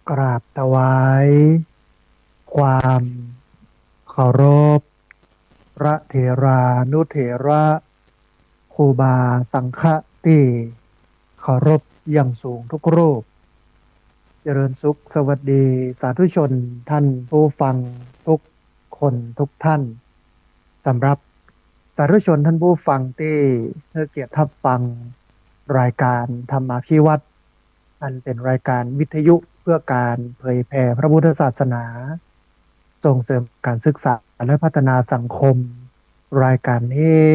กราบถวายความเคารพพระเถรานุเถระครูบาสังฆะที่เคารพอย่างสูงทุกรูปเจริญสุขสวัสดีสาธุชนท่านผู้ฟังทุกคนทุกท่านสำหรับสาธุชนท่านผู้ฟังที่ให้เกียรติรับฟังรายการธรรมาภิวัตน์อันเป็นรายการวิทยุเพื่อการเผยแผ่พระพุทธศาสนาส่งเสริมการศึกษาและพัฒนาสังคมรายการนี้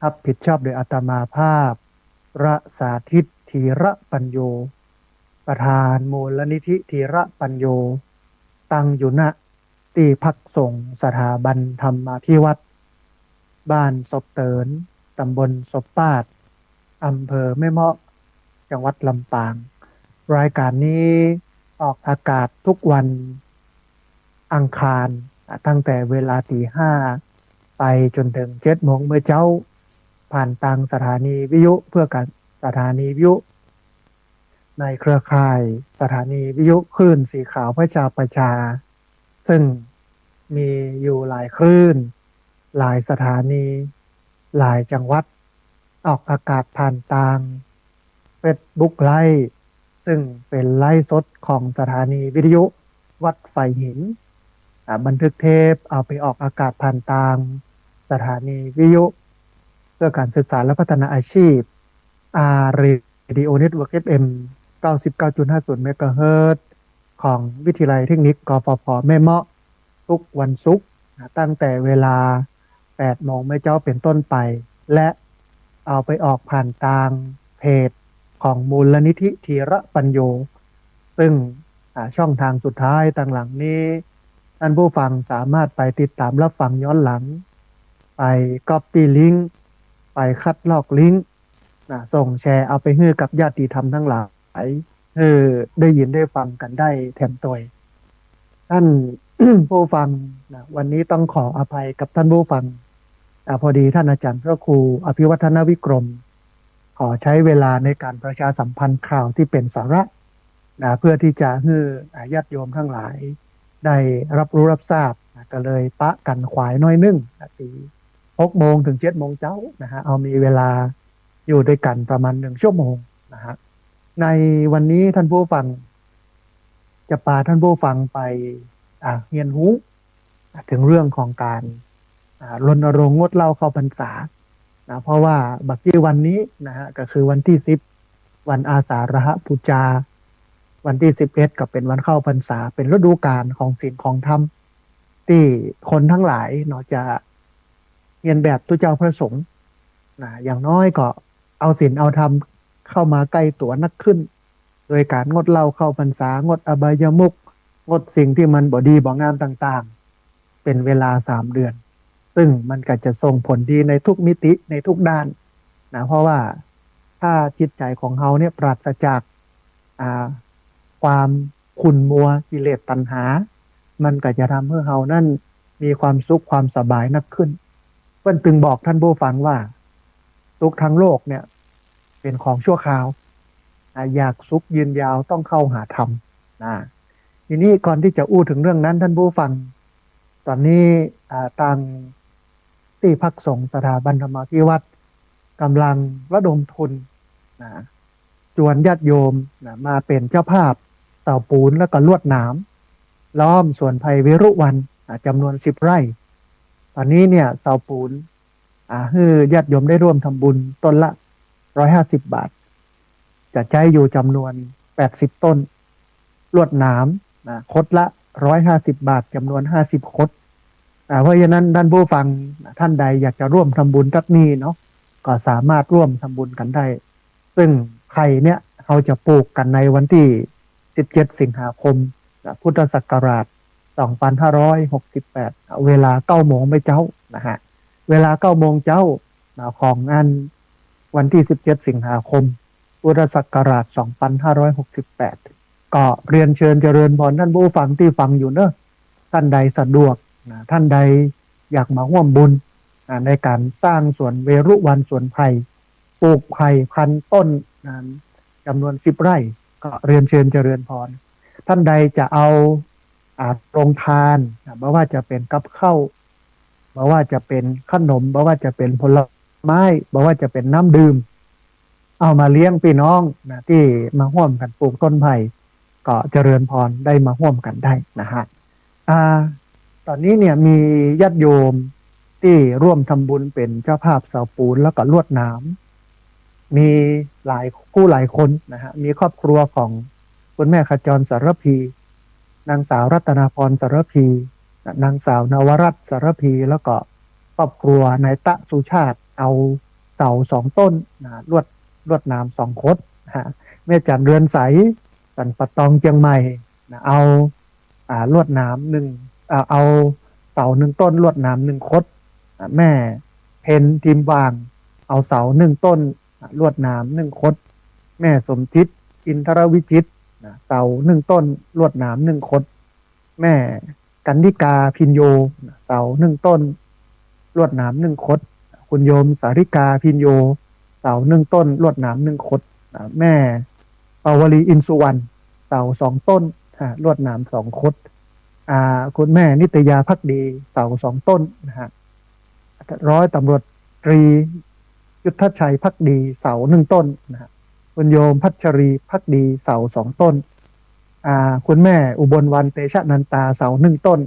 รับผิดชอบโดยอาตมาภาพพระสาธิตธีระปัญโยประธานมูลนิธิธีระปัญโยตั้งอยู่ณที่พักสงฆ์สถาบันธรรมาภิวัตน์บ้านศพเตินตำบลศพปาดอำเภอแม่เมาะจังหวัดลำปางรายการนี้ออกอากาศทุกวันอังคารตั้งแต่เวลาตี 5ไปจนถึง7 โมงเมื่อเจ้าผ่านทางสถานีวิทยุเพื่อการสถานีวิทยุในเครือข่ายสถานีวิทยุคลื่นสีขาวพระชาประชาซึ่งมีอยู่หลายคลื่นหลายสถานีหลายจังหวัดออกอากาศผ่านทางเฟซบุ๊กไลฟ์ซึ่งเป็นไลฟ์สดของสถานีวิทยุวัดไฟหินบันทึกเทปเอาไปออกอากาศผ่านทางสถานีวิทยุเพื่อการศึกษาและพัฒนาอาชีพเรดิโอเน็ตเวิร์กFM 99.50 เมกะเฮิรตซ์ของวิทยาลัยเทคนิคกฟผแม่เมาะทุกวันศุกร์ตั้งแต่เวลา8 โมงเมื่อเจ้าเป็นต้นไปและเอาไปออกผ่านทางเพจของมูลนิธิธีระปัญโยซึ่งช่องทางสุดท้ายต่างหลังนี้ท่านผู้ฟังสามารถไปติดตามรับฟังย้อนหลังไปก๊อปปี้ลิงก์ไปคัดลอกลิงก์ส่งแชร์เอาไปให้กับญาติธรรมทั้งหลายได้ยินได้ฟังกันได้แถมตัวท่าน ผู้ฟังวันนี้ต้องขออภัยกับท่านผู้ฟังพอดีท่านอาจารย์พระครูอภิวัฒนวิกรมขอใช้เวลาในการประชาสัมพันธ์ข่าวที่เป็นสาระเพื่อที่จะให้ญาติโยมทั้งหลายได้รับรู้รับทราบก็เลยปะกันขวายน้อยนึ่งตี6 โมงถึง7 โมงเจ้าเอามีเวลาอยู่ด้วยกันประมาณ1 ชั่วโมงในวันนี้ท่านผู้ฟังจะพาท่านผู้ฟังไปเรียนรู้ถึงเรื่องของการรณรงค์งดเหล้าเข้าพรรษาเพราะว่าบักกี้วันนี้ก็คือวันที่10วันอาสาฬหบูชาวันที่11ก็เป็นวันเข้าพรรษาเป็นฤดูกาลของศีลของธรรมที่คนทั้งหลายเนาะจะเรียนแบบตุเจ้าพระสงฆ์อย่างน้อยก็เอาศีลเอาธรรมเข้ามาใกล้ตัวนักขึ้นโดยการงดเหล้าเข้าพรรษางดอบายมุขงดสิ่งที่มันบ่ดีบ่งามต่างๆเป็นเวลา3 เดือนซึ่งมันก็จะส่งผลดีในทุกมิติในทุกด้านเพราะว่าถ้าจิตใจของเราเนี่ยปราศจากความขุ่นมัวกิเลสตัณหามันก็จะทำให้เรานั่นมีความสุขความสบายนักขึ้นเพิ่นตึงบอกท่านผู้ฟังว่าทุกทั้งโลกเนี่ยเป็นของชั่วคราวอยากสุขยืนยาวต้องเข้าหาธรรมทีนี้ก่อนที่จะอู้ถึงเรื่องนั้นท่านผู้ฟังตอนนี้ทางที่พักสงฆ์สถาบันธรรมาภิวัตน์กำลังระดมทุนชวนญาติโยมมาเป็นเจ้าภาพเสาปูนแล้วก็ลวดหนามล้อมสวนไผ่เวรุวันจำนวน10 ไร่ตอนนี้เนี่ยเสาปูนให้ญาติโยมได้ร่วมทำบุญต้นละ150 บาทจะใช้อยู่จำนวน80 ต้นลวดหนามคดละ150 บาทจำนวน50 คดเพราะฉะนั้นท่านผู้ฟังท่านใดอยากจะร่วมทำบุญทักนี้เนาะก็สามารถร่วมทำบุญกันได้ซึ่งไผ่เนี่ยเขาจะปลูกกันในวันที่17 สิงหาคมพุทธศักราช2568เวลา9 โมงไม่เจ้าเวลา9 โมงเจ้าของงานวันที่17 สิงหาคมพุทธศักราช2568ก็เรียนเชิญเจริญพรท่านผู้ฟังที่ฟังอยู่เนอะท่านใดสะดวกท่านใดอยากมาร่วมบุญในการสร้างสวนเวรุวันสวนไผ่ปลูกไผ่1,000 ต้นจำนวน10 ไร่ก็เรียนเชิญเจริญพร ท่านใดจะเอาโรงทานไม่ว่าจะเป็นกับข้าวไม่ว่าจะเป็นขนมไม่ว่าจะเป็นผลไม้ไม่ว่าจะเป็นน้ำดื่มเอามาเลี้ยงพี่น้องนะที่มาร่วมกันปลูกต้นไผ่ก็เจริญพรได้มาร่วมกันได้นะฮะอ่าตอนนี้เนี่ยมีญาติโยมที่ร่วมทำบุญเป็นเจ้าภาพเสาปูนแล้วก็ลวดหนามมีหลายคู่หลายคนนะฮะมีครอบครัวของคุณแม่ขจรสารพีนางสาวรัตนาพรสารพีนางสาวนวรัตน์สารพีแล้วก็ครอบครัวนายตะสุชาติเอาเสา2 ต้นนะลวดหนาม2 คดนะฮะแม่จันเรือนใสสันปะตองเชียงใหม่นะเอาลวดหนามเอาเสา1 ต้นลวดหนาม1 คดแม่เพนทีมวางเอาเสา1 ต้นลวดหนาม1 คดแม่สมจิตอินทรวิจิตเสา1 ต้นลวดหนาม1 คดแม่กันดิกาพินโยเสา1 ต้นลวดหนาม1 คดคุณโยมสาริกาพินโยเสา1 ต้นลวดหนาม1 คดแม่ปาวลีอินสุวรรณเสา2 ต้นลวดหนาม2 คดคุณแม่นิตยาภักดีเสา2 ต้นนะฮะร้อยตำรวจตรียุทธชัยภักดีเสา1 ต้นนะฮะคุณโยมพัชรีภักดีเสา2 ต้นคุณแม่อุบลวรรณเตชะนันตาเสา1 ต้น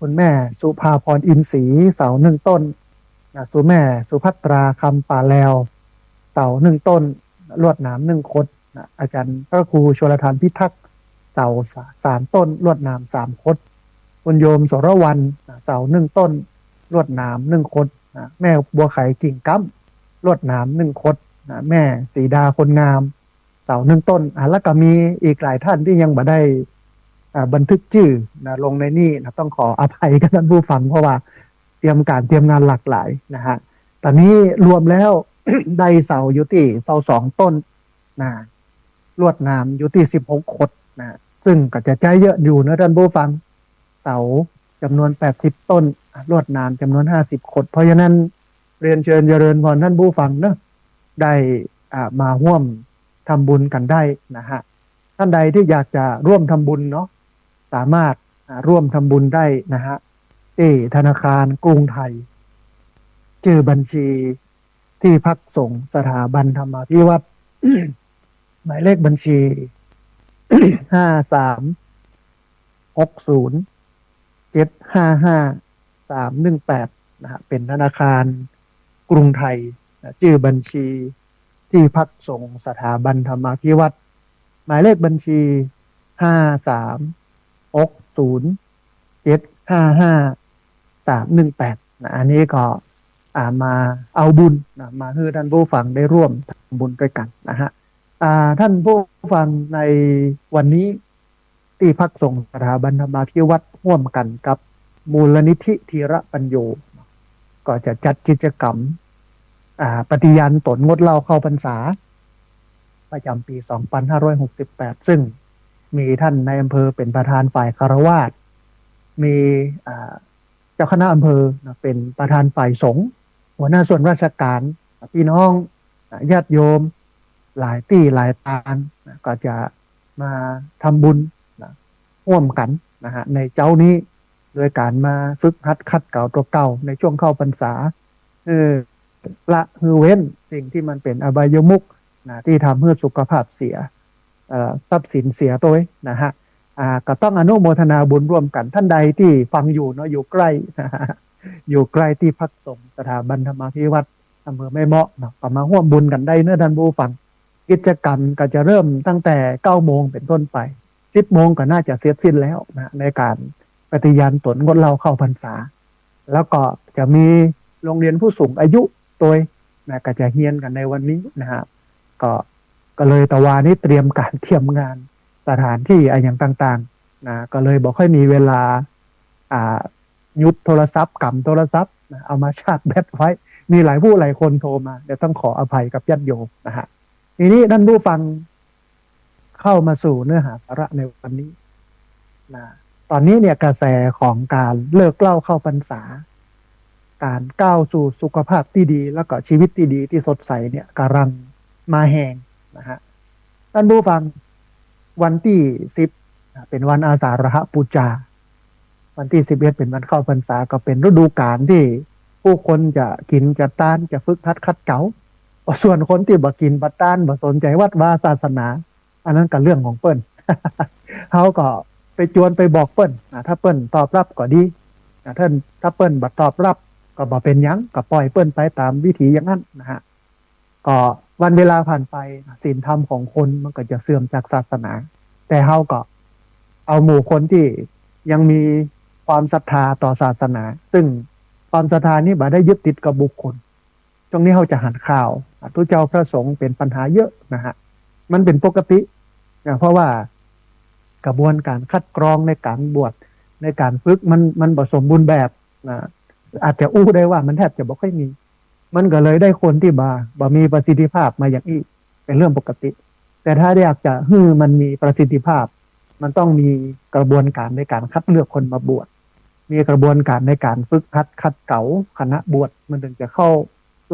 คุณแม่สุภาพรอินศรีเสา1 ต้นสุแม่สุภัตราคำป่าแลวเสา1 ต้นลวดหนาม1 คดอาจารย์พระครูชลทานพิทักษ์เสา3 ต้นลวดหนาม3 คดคุณโยมสรวรรณเสา1 ต้นลวดหนาม1 คดแม่บัวไข่กิ่งกั๊มลวดหนาม1 คดแม่สีดาคนงามเสา1 ต้นแล้วก็มีอีกหลายท่านที่ยังบ่ได้บันทึกชื่อลงในนี่ต้องขออภัยกับท่านผู้ฟังเพราะว่าเตรียมงานหลากหลายนะฮะตอนนี้รวมแล้ว ได้เสาอยู่ที่เสา2 ต้นนะลวดหนามอยู่ที่16 คดนะซึ่งก็จะใจเยอะอยู่นะท่านผู้ฟังเสาจำนวน80 ต้นลวดหนามจำนวน50 คดเพราะฉะนั้นเรียนเชิญเจริญพรท่านผู้ฟังเนะได้มาร่วมทำบุญกันได้นะฮะท่านใดที่อยากจะร่วมทำบุญเนาะสามารถร่วมทำบุญได้นะฮะที่ธนาคารกรุงไทยชื่อบัญชีที่พักสงฆ์สถาบันธรรมาภิวัตร หมายเลขบัญชี5360755318นะฮะเป็นธนาคารกรุงไทยชื่อบัญชีที่พักสงฆ์สถาบันธรรมาภิวัตรหมายเลขบัญชี5360755318นะอันนี้ก็มาเอาบุญนะมาให้ท่านผู้ฟังได้ร่วมทำบุญด้วยกันนะฮะท่านผู้ฟังในวันนี้ที่พักสงฆ์สถาบันธรรมาภิวัตรร่วมกันกับมูลนิธิธีระปัญโยก็จะจัดกิจกรรมปฏิญาณตนงดเหล้าเข้าพรรษาประจำปี2568ซึ่งมีท่านในอำเภอเป็นประธานฝ่ายคฤหัสถ์มีเจ้าคณะอำเภอเป็นประธานฝ่ายสงฆ์หัวหน้าส่วนราชการพี่น้องญาติโยมหลายที่หลายตานก็จะมาทำบุญร่วมกันนะฮะในเจ้านี้โดยการมาฝึกหัดขัดเกลาตัวเก่าในช่วงเข้าพรรษาละเว้นสิ่งที่มันเป็นอบายมุขที่ทำให้สุขภาพเสียทรัพย์สินเสียตัวนะฮะก็ต้องอนุโมทนาบุญร่วมกันท่านใดที่ฟังอยู่เนาะอยู่ใกล้นะฮะอยู่ใกล้ที่พักสงฆ์สถาบันธรรมาภิวัตรอำเภอแม่เมาะนะก็มาร่วมบุญกันได้เนื้อท่านผู้ฟังกิจกรรมก็จะเริ่มตั้งแต่9 โมงเป็นต้นไป10 โมงก็น่าจะเสร็จสิ้นแล้วนะในการปฏิญาณตนงดเหล้าเข้าพรรษาแล้วก็จะมีโรงเรียนผู้สูงอายุตัวนะก็จะเฮียนกันในวันนี้นะฮะก็เลยตะวานี้เตรียมการเตรียมงานสถานที่อะไรอย่างต่างๆนะก็เลยบอกค่อยมีเวลายุดโทรศัพท์กำโทรศัพท์นะเอามาชาร์จแบตไว้มีหลายผู้หลายคนโทรมาเดี๋ยวต้องขออภัยกับญาติโยมนะฮะทีนี้ท่านผู้ฟังเข้ามาสู่เนื้อหาสาระในวันนี้นะตอนนี้เนี่ยกระแสของการเลิกเหล้าเข้าพรรษาการก้าวสู่สุขภาพที่ดีแล้วก็ชีวิตที่ดีที่สดใสเนี่ยกำลังมาแหงนะฮะท่านผู้ฟัง วันที่10เป็นวันอาสาฬหบูชาวันที่11เป็นวันเข้าพรรษาก็เป็นฤดูกาลที่ผู้คนจะกินจะต้านจะฝึกหัดขัดเกลาส่วนคนที่บ่กินบ่ต้านบ่สนใจวัดวาศาสนาอันนั้นก็เรื่องของเปิ้น เขาก็ไปจวนไปบอกเปิ้นถ้าเปิ้นตอบรับก็ดีถ้าเปิ้นบ่ตอบรับก็บ่เป็นหยังก็ปล่อยเปิ้นไปตามวิถีอย่างนั้นนะฮะก็วันเวลาผ่านไปศีลธรรมของคนมันก็จะเสื่อมจากศาสนาแต่เขาก็เอาหมู่คนที่ยังมีความศรัทธาต่อศาสนาซึ่งความศรัทธานี้บ่ได้ยึดติดกับบุคคลตรงนี้เขาจะหันข่าวทุเจ้าพระสงฆ์เป็นปัญหาเยอะนะฮะมันเป็นปกติเพราะว่ากระบวนการคัดกรองในการบวชในการฝึกมันผสมบูรณ์แบบนะอาจจะอู้ได้ว่ามันแทบจะบ่ค่อยมีมันก็เลยได้คนที่บ่มีประสิทธิภาพมาอย่างนี้เป็นเรื่องปกติแต่ถ้าอยากจะให้มันมีประสิทธิภาพมันต้องมีกระบวนการในการคัดเลือกคนมาบวชมีกระบวนการในการฝึกคัดเก๋าคณะบวชมันถึงจะเข้า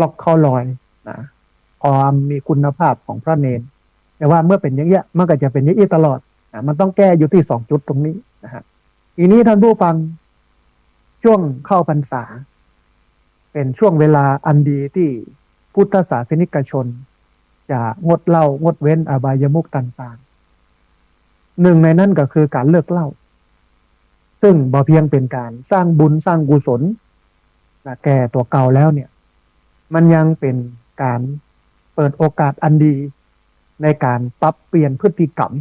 ล็อกเข้าลอยนะความมีคุณภาพของพระเนรแต่ว่าเมื่อเป็นอย่างเงี้ยมันก็จะเป็นอย่างนี้ตลอดมันต้องแก้อยู่ที่2 จุดตรงนี้นะฮะทีนี้ท่านผู้ฟังช่วงเข้าพรรษาเป็นช่วงเวลาอันดีที่พุทธศาสนิกชนจะงดเหล้างดเว้นอบายมุขต่างๆหนึ่งในนั้นก็คือการเลิกเหล้าซึ่งบ่เพียงเป็นการสร้างบุญสร้างกุศลแก่ตัวเก่าแล้วเนี่ยมันยังเป็นการเปิดโอกาสอันดีในการปรับเปลี่ยนพฤติกรรม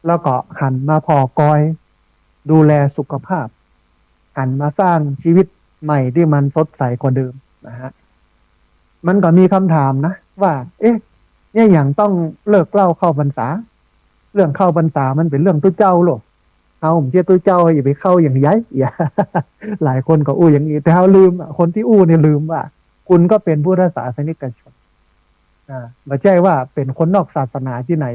แล้วก็หันมาพอกอยดูแลสุขภาพหันมาสร้างชีวิตใหม่ที่มันสดใสกว่าเดิมนะฮะมันก็มีคำถามนะว่าเนี่ยอย่างต้องเลิกเหล้าเข้าพรรษาเรื่องเข้าพรรษามันเป็นเรื่องตุ้เจ้าหรอเอาผมเชื่อตุ้เจ้าอย่าไปเข้าอย่างยัยอย่า หลายคนก็อู้อย่างนี้แต่เขาลืมคนที่อู้เนี่ยลืมว่าคุณก็เป็นพุทธศาสนิกชนไม่ใช่ว่าเป็นคนนอกศาสนาที่ไหน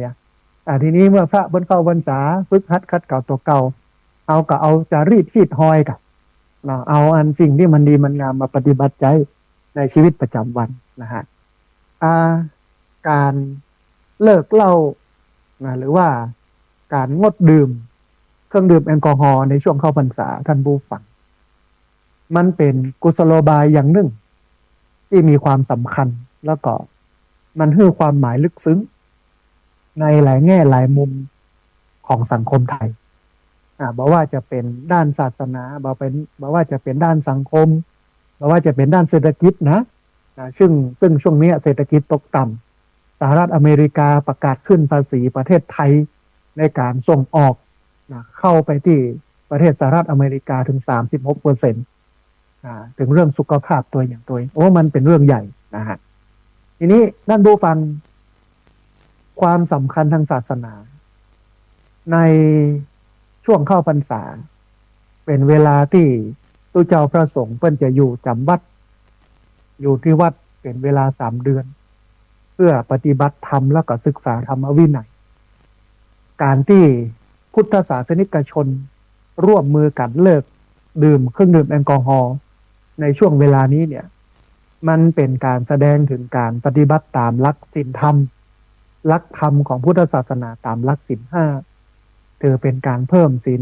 ทีนี้เมื่อพระบนเข้าพรรษาฝึกหัดคัดเก่าตัวเก่าเอาจารีตฮีดหอยกันเอาอันสิ่งที่มันดีมันงามมาปฏิบัติใจในชีวิตประจำวันนะฮะการเลิกเหล้าหรือว่าการงดดื่มเครื่องดื่มแอลกอฮอล์ในช่วงเข้าพรรษาท่านผู้ฟังมันเป็นกุศโลบายอย่างหนึ่งที่มีความสำคัญแล้วก็มันให้ความหมายลึกซึ้งในหลายแง่หลายมุมของสังคมไทยบอกว่าจะเป็นด้านศาสนาบอกว่าจะเป็นด้านสังคมบอกว่าจะเป็นด้านเศรษฐกิจนะซึ่งช่วงนี้เศรษฐกิจตกต่ำสหรัฐอเมริกาประกาศขึ้นภาษีประเทศไทยในการส่งออกเข้าไปที่ประเทศสหรัฐอเมริกาถึง 36%ถึงเรื่องสุขภาพตัวอย่างตัวมันเป็นเรื่องใหญ่นะฮะทีนี้ท่านผู้ฟังความสำคัญทางศาสนาในช่วงเข้าพรรษาเป็นเวลาที่ตู้เจ้าพระสงฆ์เพิ่นจะอยู่จำวัดอยู่ที่วัดเป็นเวลา3 เดือนเพื่อปฏิบัติธรรมแล้วก็ศึกษาธรรมวินัยการที่พุทธศาสนิกชนร่วมมือกันเลิกดื่มเครื่องดื่มแอลกอฮอล์ในช่วงเวลานี้เนี่ยมันเป็นการแสดงถึงการปฏิบัติตามหลักศีลธรรมหลักธรรมของพุทธศาสนาตามหลักศีล 5ถือเป็นการเพิ่มศีล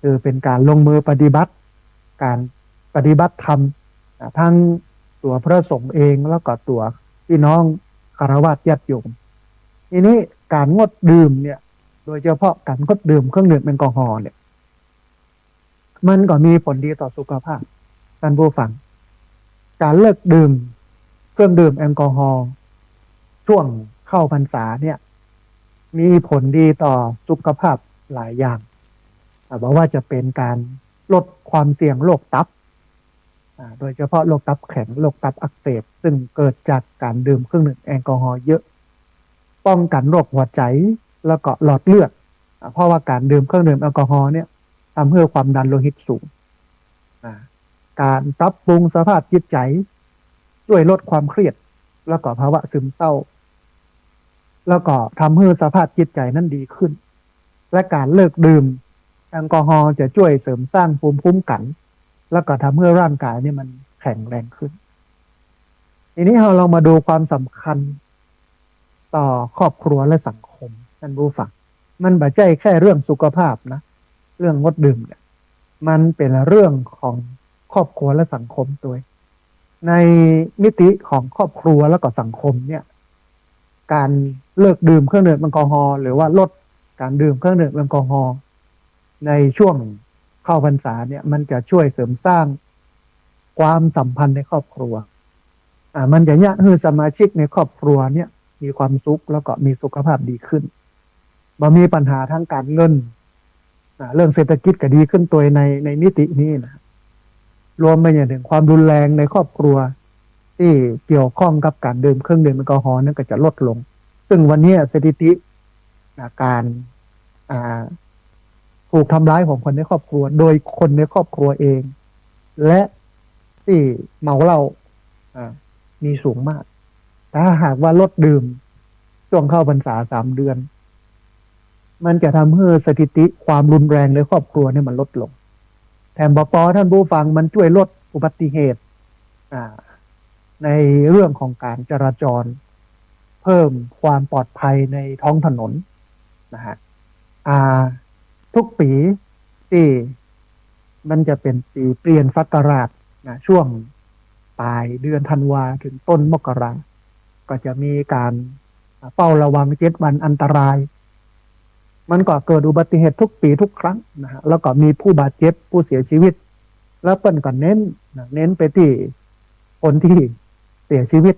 ถือเป็นการลงมือปฏิบัติการปฏิบัติธรรมทั้งตัวพระสงฆ์เองแล้วก็ตัวพี่น้องคฤหัสถ์ญาติโยมทีนี้การงดดื่มเนี่ยโดยเฉพาะการงดดื่มเครื่องดื่มแอลกอฮอล์เนี่ยมันก็มีผลดีต่อสุขภาพท่านผู้ฟังการเลิกดื่มเครื่องดื่มแอลกอฮอล์ช่วงเข้าพรรษาเนี่ยมีผลดีต่อสุขภาพหลายอย่างบอกว่าจะเป็นการลดความเสี่ยงโรคตับโดยเฉพาะโรคตับแข็งโรคตับอักเสบซึ่งเกิดจากการดื่มเครื่องดื่มแอลกอฮอล์เยอะป้องกันโรคหัวใจแล้วก็หลอดเลือดเพราะว่าการดื่มเครื่องดื่มแอลกอฮอล์เนี่ยทำให้ความดันโลหิตสูงการปรับปรุงสภาพจิตใจช่วยลดความเครียดแล้วก็ภาวะซึมเศร้าแล้วก็ทำให้สภาพจิตใจนั้นดีขึ้นและการเลิกดื่มแอลกอฮอล์จะช่วยเสริมสร้างภูมิคุ้มกันแล้วก็ทำให้ร่างกายนี่มันแข็งแรงขึ้นทีนี้เรามาดูความสำคัญต่อครอบครัวและสังคมท่านผู้ฟัง มันไม่ใช่แค่เรื่องสุขภาพนะเรื่องงดดื่มเนี่ยมันเป็นเรื่องของครอบครัวและสังคมตัวในมิติของครอบครัวแล้วก็สังคมเนี่ยการเลิกดื่มเครื่องดื่มแอลกอฮอล์หรือว่าลดการดื่มเครื่องดื่มแอลกอฮอล์ในช่วงเข้าพรรษาเนี่ยมันจะช่วยเสริมสร้างความสัมพันธ์ในครอบครัวมันจะเนี่ยคือสมาชิกในครอบครัวเนี่ยมีความสุขแล้วก็มีสุขภาพดีขึ้นบ่มีปัญหาทางการเงินเรื่องเศรษฐกิจก็ดีขึ้นตัวในมิตินี้นะรวมไปอย่างถึงความรุนแรงในครอบครัวที่เกี่ยวข้องกับการดื่มเครื่องดื่มแอลกอฮอล์นั้นก็จะลดลงซึ่งวันนี้สถิติการถูกทำร้ายของคนในครอบครัวโดยคนในครอบครัวเองและที่เมาเหล้ามีสูงมากถ้าหากว่าลดดื่มช่วงเข้าพรรษา3 เดือนมันจะทำให้สถิติความรุนแรงในครอบครัวเนี่ยมันลดลงแถมปอท่านผู้ฟังมันช่วยลดอุบัติเหตุในเรื่องของการจราจรเพิ่มความปลอดภัยในท้องถนนนะฮะทุกปีที่มันจะเป็นปีเปลี่ยนศักราชนะช่วงปลายเดือนธันวาถึงต้นมกราก็จะมีการเฝ้าระวัง7 วันอันตรายมันก็เกิดอุบัติเหตุทุกปีทุกครั้งนะฮะแล้วก็มีผู้บาดเจ็บผู้เสียชีวิตแล้วเปิ้นก็เน้นไปที่คนที่เสียชีวิต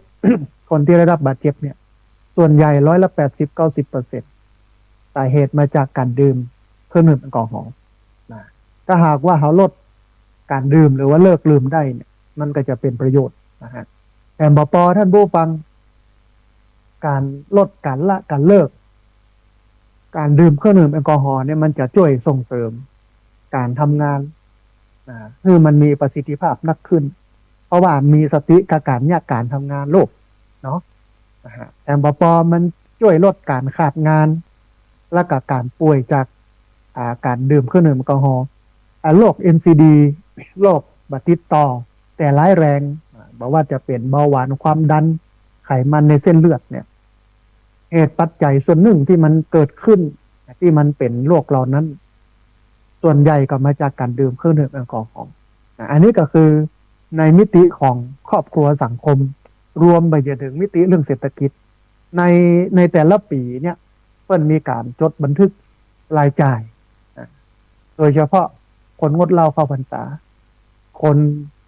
คนที่ได้รับบาดเจ็บเนี่ยส่วนใหญ่80-90%สาเหตุมาจากการดื่มเครื่องดื่มแอลกอฮอล์นะถ้าหากว่าเขาลดการดื่มหรือว่าเลิกดื่มได้เนี่ยมันก็จะเป็นประโยชน์นะฮะแต่ปอท่านผู้ฟังการลดการละการเลิกการดื่มเครื่องดื่มแอลกอฮอล์เนี่ยมันจะช่วยส่งเสริมการทำงานให้มันมีประสิทธิภาพนักขึ้นเพราะว่ามีสติกับการเนี่ยการทำงานโลกเนาะแต่ปอมันช่วยลดการขาดงานและกับการป่วยจากการดื่มเครื่องดื่มแอลกอฮอล์โรค NCD โรคบัติดต่อแต่ร้ายแรงบอกว่าจะเป็นเบาหวานความดันไขมันในเส้นเลือดเนี่ยเหตุปัจจัยส่วนหนึ่งที่มันเกิดขึ้นที่มันเป็นโรคเหล่านั้นส่วนใหญ่ก็มาจากการดื่มเครื่องดื่มแอลกอฮอล์อันนี้ก็คือในมิติของครอบครัวสังคมรวมไปจนถึงมิติเรื่องเศรษฐกิจในแต่ละปีเนี่ยเพิ่นมีการจดบันทึกรายจ่ายโดยเฉพาะคนงดเหล้าเข้าพรรษาคน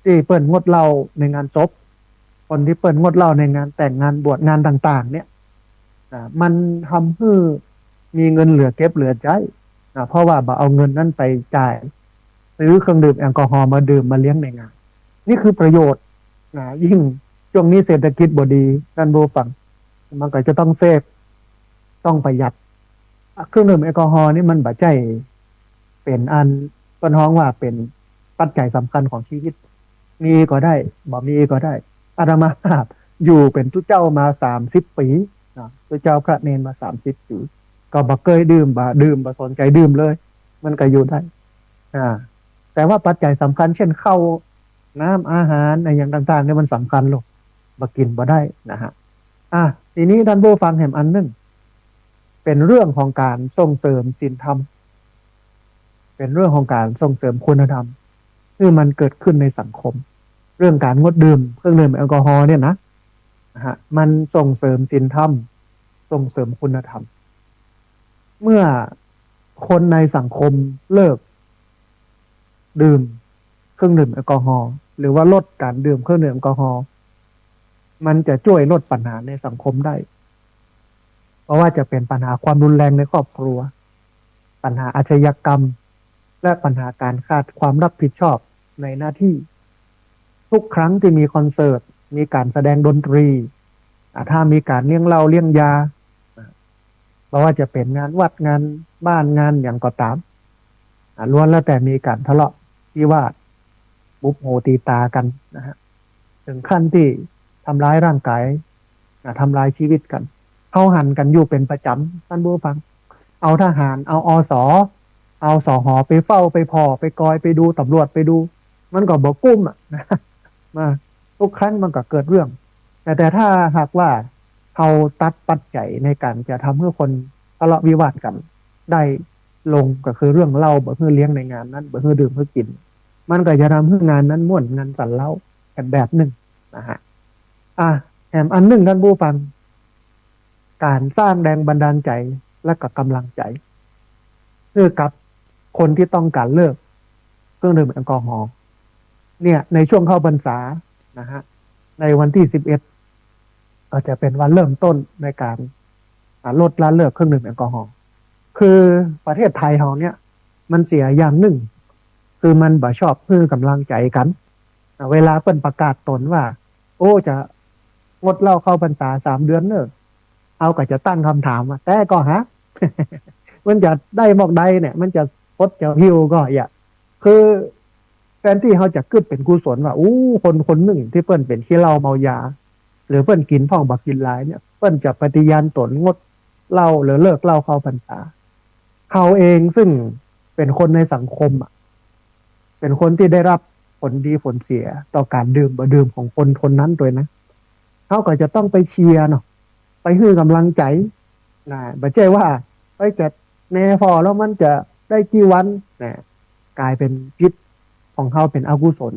ที่เปิ้นงดเหล้าในงานศพคนที่เปิ้นงดเหล้าในงานแต่งงานบวชงานต่างๆเนี่ยมันทำให้มีเงินเหลือเก็บเหลือใช้เพราะว่าบ่เอาเงินนั้นไปจ่ายซื้อเครื่องดื่มแอลกอฮอล์มาดื่มมาเลี้ยงในงานนี่คือประโยชน์ยิ่งช่วงนี้เศรษฐกิจบ่ดีท่านผู้ฟังมันก็จะต้องเซฟต้องประหยัดเครื่องดื่มแอลกอฮอล์นี่มันบ่ใช่เป็นอันต้นฮ้องว่าเป็นปัจจัยสำคัญของชีวิตมีก็ได้บ่มีก็ได้อาตมาอยู่เป็นทุเจ้ามา30 ปีทุเจ้าพระเนนมา30 ปีก็บ่เคยดื่มบ่สนใจดื่มเลยมันก็อยู่ได้แต่ว่าปัจจัยสำคัญเช่นข้าวน้ำอาหารในอย่างต่างๆเนี่ยมันสำคัญหรอกบ่กินบ่ได้นะฮะทีนี้ท่านผู้ฟังเห็นอันนึงเป็นเรื่องของการส่งเสริมศีลธรรมเป็นเรื่องของการส่งเสริมคุณธรรมที่มันเกิดขึ้นในสังคมเรื่องการงดดื่มเครื่องดื่มแอลกอฮอล์เนี่ยนะมันส่งเสริมศีลธรรมส่งเสริมคุณธรรมเมื่อคนในสังคมเลิกดื่มเครื่องดื่มแอลกอฮอล์หรือว่าลดการดื่มเครื่องดื่มแอลกอฮอล์มันจะช่วยลดปัญหาในสังคมได้เพราะว่าจะเป็นปัญหาความรุนแรงในครอบครัวปัญหาอาชญากรรมและปัญหาการขาดความรับผิดชอบในหน้าที่ทุกครั้งที่มีคอนเสิร์ตมีการแสดงดนตรีถ้ามีการเลี้ยงเหล้าเลี้ยงยาเพราะว่าจะเป็นงานวัดงานบ้านงานอย่างก็ตามล้วนแล้วแต่มีการทะเลาะวิวาทบุบโหตีตากันนะฮะถึงขั้นที่ทำร้ายร่างกายทำลายชีวิตกันเข้าหันกันอยู่เป็นประจำท่านผู้ฟังเอาทหารเอาอสเอาสหไปเฝ้าไปพอไปกอยไปดูตำรวจไปดูมันก็บอกกุ้มนะมาทุกครั้งมันก็เกิดเรื่องแต่ถ้าหากว่าเขาตัดปัจจัยในการจะทำให้คนทะเลาะวิวาทกัน ได้ลงก็คือเรื่องเล่าบ่เพื่อเลี้ยงในงานนั้นบ่เพื่อดื่มเพื่อกินมันก็จะทำให้งานนั้นม่วนงานสันเล่าแบบหนึ่งนะฮะแถมอันหนึ่งท่านผู้ฟังการสร้างแรงบันดาลใจและก็กำลังใจเพื่อกับคนที่ต้องการเลิกเครื่องดื่มแอลกอฮอล์เนี่ยในช่วงเข้าพรรษานะฮะในวันที่11ก็จะเป็นวันเริ่มต้นในการลดละเลิกเครื่องดื่มแอลกอฮอล์คือประเทศไทยเราเนี่ยมันเสียอย่างหนึ่งคือมันบ่ชอบเพื่อกำลังใจกันเวลาเปิ้นประกาศตนว่าโอ้จะงดเหล้าเข้าพรรษา3 เดือนเนอะเอาก็จะตั้งคำถามว่าแต่ก็ฮะ มันจะได้บอกใดเนี่ยมันจะพดจะหิวก็อย่าคือแทนที่เขาจะขึ้นเป็นกุศลว่าอู้คนคนหนึ่งที่เปิ้นเป็นขี้เหล้าเมายาหรือเปิ้นกินพ่องบักกินหลายเนี่ยเปิ้นจะปฏิญาณตนงดเหล้าหรือเลิกเหล้าเข้าพรรษาเขาเองซึ่งเป็นคนในสังคมเป็นคนที่ได้รับผลดีผลเสียต่อการดื่มบ่ดื่มของคนคนนั้นด้วยนะเขาก็จะต้องไปเชียร์เนาะไปให้กำลังใจนะไม่ใช่ว่าไปจัดแน่พอแล้วมันจะได้กี่วันนะกลายเป็นพิษของเขาเป็นอกุศล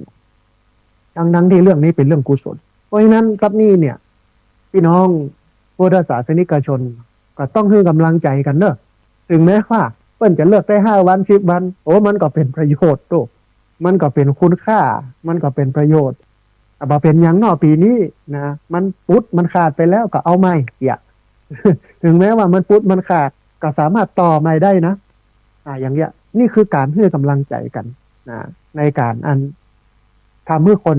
ดังที่เรื่องนี้เป็นเรื่องกุศลเพราะฉะนั้นครับนี่เนี่ยพี่น้องพุทธศาสนิกชนก็ต้องให้กำลังใจกันเนอะถึงแม้ว่าเปิ้นจะเลิกได้5 วัน10 วันโอ้มันก็เป็นประโยชน์ตัวมันก็เป็นคุณค่ามันก็เป็นประโยชน์แต่เป็นอย่างนอกปีนี้นะมันปุ๊ดมันขาดไปแล้วก็เอาไม่อย่า ถึงแม้ว่ามันปุ๊ดมันขาดก็สามารถต่อไม่ได้นะอย่างเงี้ยนี่คือการให้กำลังใจกันนะในการทำให้คน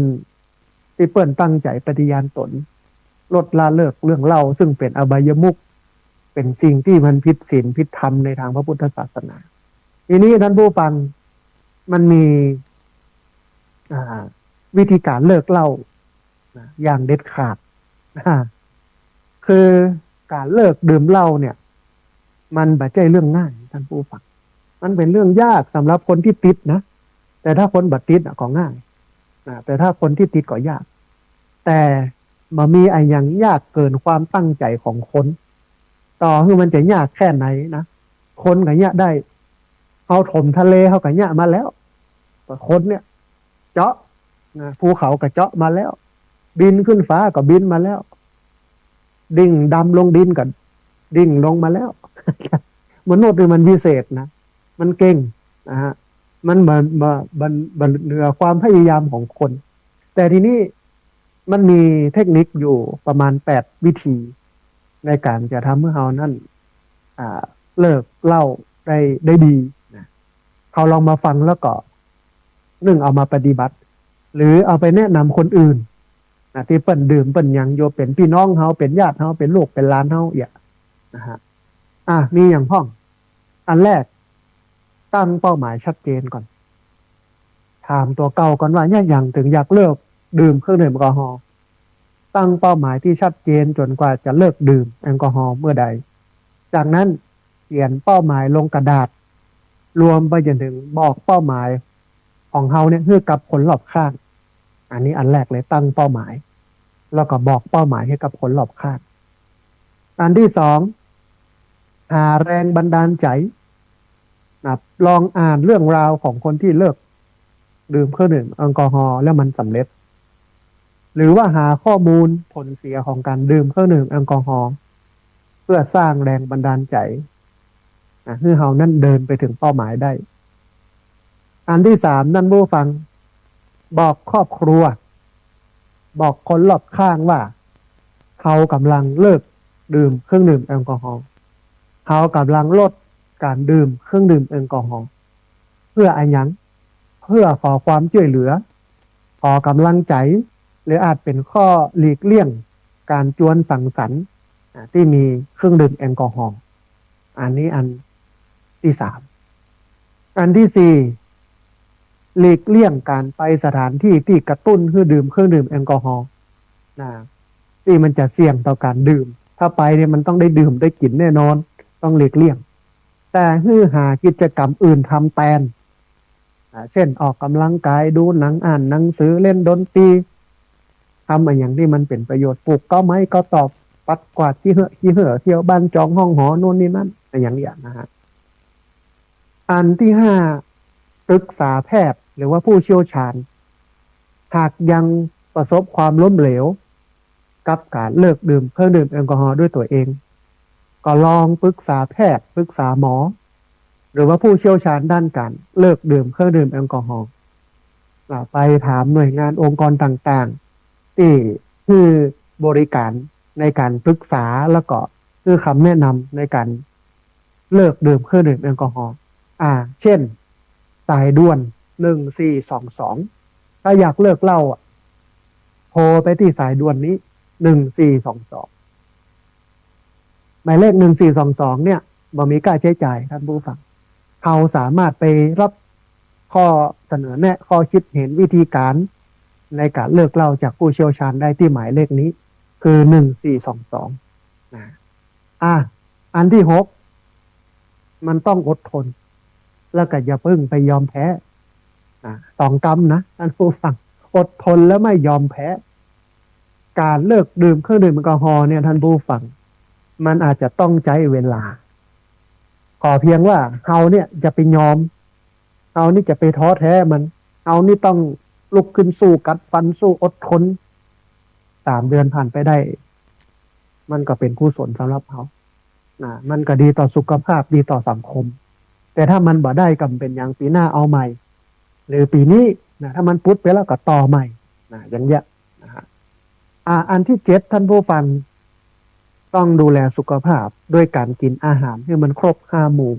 ที่เปิ้นตั้งใจปฏิญาณตนลดละเลิกเรื่องเล่าซึ่งเป็นอบายมุขเป็นสิ่งที่มันผิดศีลผิดธรรมในทางพระพุทธศาสนาทีนี้ท่านผู้ฟังมันมีวิธีการเลิกเหล้าอย่างเด็ดขาดคือการเลิกดื่มเหล้าเนี่ยมันไม่ใช่เรื่องง่ายท่านผู้ฟังมันเป็นเรื่องยากสำหรับคนที่ติดนะแต่ถ้าคนบัดติดก็ง่ายแต่ถ้าคนที่ติดก็ยากแต่มันมีอะไรอย่างยากเกินความตั้งใจของคนต่อคือมันจะยากแค่ไหนนะคนกับยะได้เขาถมทะเลเขากับยะมาแล้วแต่คนเนี่ยเจาะภูเขากับเจาะมาแล้วบินขึ้นฟ้าก็บินมาแล้วดิ่งดำลงดินกันดิ่งลงมาแล้ว มนุษย์นี่มันพิเศษนะมันเก่งนะฮะมันเหนือความพยายามของคนแต่ทีนี้มันมีเทคนิคอยู่ประมาณ8 วิธีในการจะทำให้เรานั่นเลิกเหล้าได้ดีนะเขาลองมาฟังแล้วก็เอามาปฏิบัติหรือเอาไปแนะนำคนอื่นที่เปิ้นดื่มเปิ้นยังโยเป็นพี่น้องเขาเป็นญาติเขาเป็นลูกเป็นหลานเขาอย่านะฮะมีอย่างพ่องอันแรกตั้งเป้าหมายชัดเจนก่อนถามตัวเก่าก่อนว่าเนี่ยอย่างถึงอยากเลิกดื่มเครื่องดื่มแอลกอฮอล์ตั้งเป้าหมายที่ชัดเจนจนกว่าจะเลิกดื่มแอลกอฮอล์เมื่อใดจากนั้นเขียนเป้าหมายลงกระดาษรวมไปจนถึงบอกเป้าหมายของเขาเนี่ยเพื่อกับคนรอบข้างอันนี้อันแรกเลยตั้งเป้าหมายแล้วก็บอกเป้าหมายให้กับคนรอบข้างอันที่สองหาแรงบันดาลใจลองอ่านเรื่องราวของคนที่เลิกดื่มเครื่องดื่มแอลกอฮอล์แล้วมันสำเร็จหรือว่าหาข้อมูลผลเสียของการดื่มเครื่องดื่มแอลกอฮอล์เพื่อสร้างแรงบันดาลใจให้เรานั่นเดินไปถึงเป้าหมายได้อันที่สามนั่นผู้ฟังบอกครอบครัวบอกคนรอบข้างว่าเขากำลังเลิกดื่มเครื่องดื่มแอลกอฮอล์เขากำลังลดการดื่มเครื่องดื่มแอลกอฮอล์เพื่ออะไรยังเพื่อขอความช่วยเหลือขอกำลังใจหรืออาจเป็นข้อหลีกเลี่ยงการจวนสังสรรค์ที่มีเครื่องดื่มแอลกอฮอล์อันนี้อันที่สามอันที่สี่หลีกเลี่ยงการไปสถานที่ที่กระตุ้นให้ดื่มเครื่องดื่มแอลกอฮอล์ที่มันจะเสี่ยงต่อการดื่มถ้าไปเนี่ยมันต้องได้ดื่มได้กินแน่นอนต้องหลีกเลี่ยงแต่ให้หากิจกรรมอื่นทำแทนเช่นออกกำลังกายดูหนังอ่านหนังสือเล่นดนตรีทำอย่างที่มันเป็นประโยชน์ปลูกก็ไม่ก็ตอบปัดกวาดขี้เหื่อเที่ยวบ้านจองห้องหอโน่นนี่นั่นอย่างนะฮะ อันที่ห้าปรึกษาแพทย์หรือว่าผู้เชี่ยวชาญหากยังประสบความล้มเหลวกับการเลิกดื่มเครื่องดื่มแอลกอฮอล์ด้วยตัวเองก็ลองปรึกษาแพทย์ปรึกษาหมอหรือว่าผู้เชี่ยวชาญด้านการเลิกดื่มเครื่องดื่มแอลกอฮอล์ไปถามหน่วยงานองค์กรต่างๆที่คือบริการในการปรึกษาแล้วก็คือคำแนะนำในการเลิกดื่มเครื่องดื่มแอลกอฮอล์เช่นสายด่วน1422ถ้าอยากเลิกเหล้าโทรไปที่สายด่วนนี้1422หมายเลข1422เนี่ยบ่มีค่าใช้จ่ายท่านผู้ฟังเขาสามารถไปรับข้อเสนอแนะข้อคิดเห็นวิธีการในการเลิกเหล้าจากผู้เชี่ยวชาญได้ที่หมายเลขนี้คือ1422นะอันที่หกมันต้องอดทนแล้วก็อย่าเพิ่งไปยอมแพ้สองกรรมนะท่านผู้ฟังอดทนแล้วไม่ยอมแพ้การเลิกดื่มเครื่องดื่มแอลกอฮอล์เนี่ยท่านผู้ฟังมันอาจจะต้องใช้เวลาขอเพียงว่าเราเนี่ยจะไปยอมเรานี่จะไปท้อแท้มันเรานี่ต้องลุกขึ้นสู้กัดฟันสู้อดทน3 เดือนผ่านไปได้มันก็เป็นกุศลสำหรับเขามันก็ดีต่อสุขภาพดีต่อสังคมแต่ถ้ามันบ่ได้ก็เป็นอย่างปีหน้าเอาใหม่หรือปีนี้ถ้ามันพุทธไปแล้วก็ต่อใหม่อย่างเงี้ยนะฮะอันที่7ท่านผู้ฟังต้องดูแลสุขภาพด้วยการกินอาหารที่มันครบ5 หมู่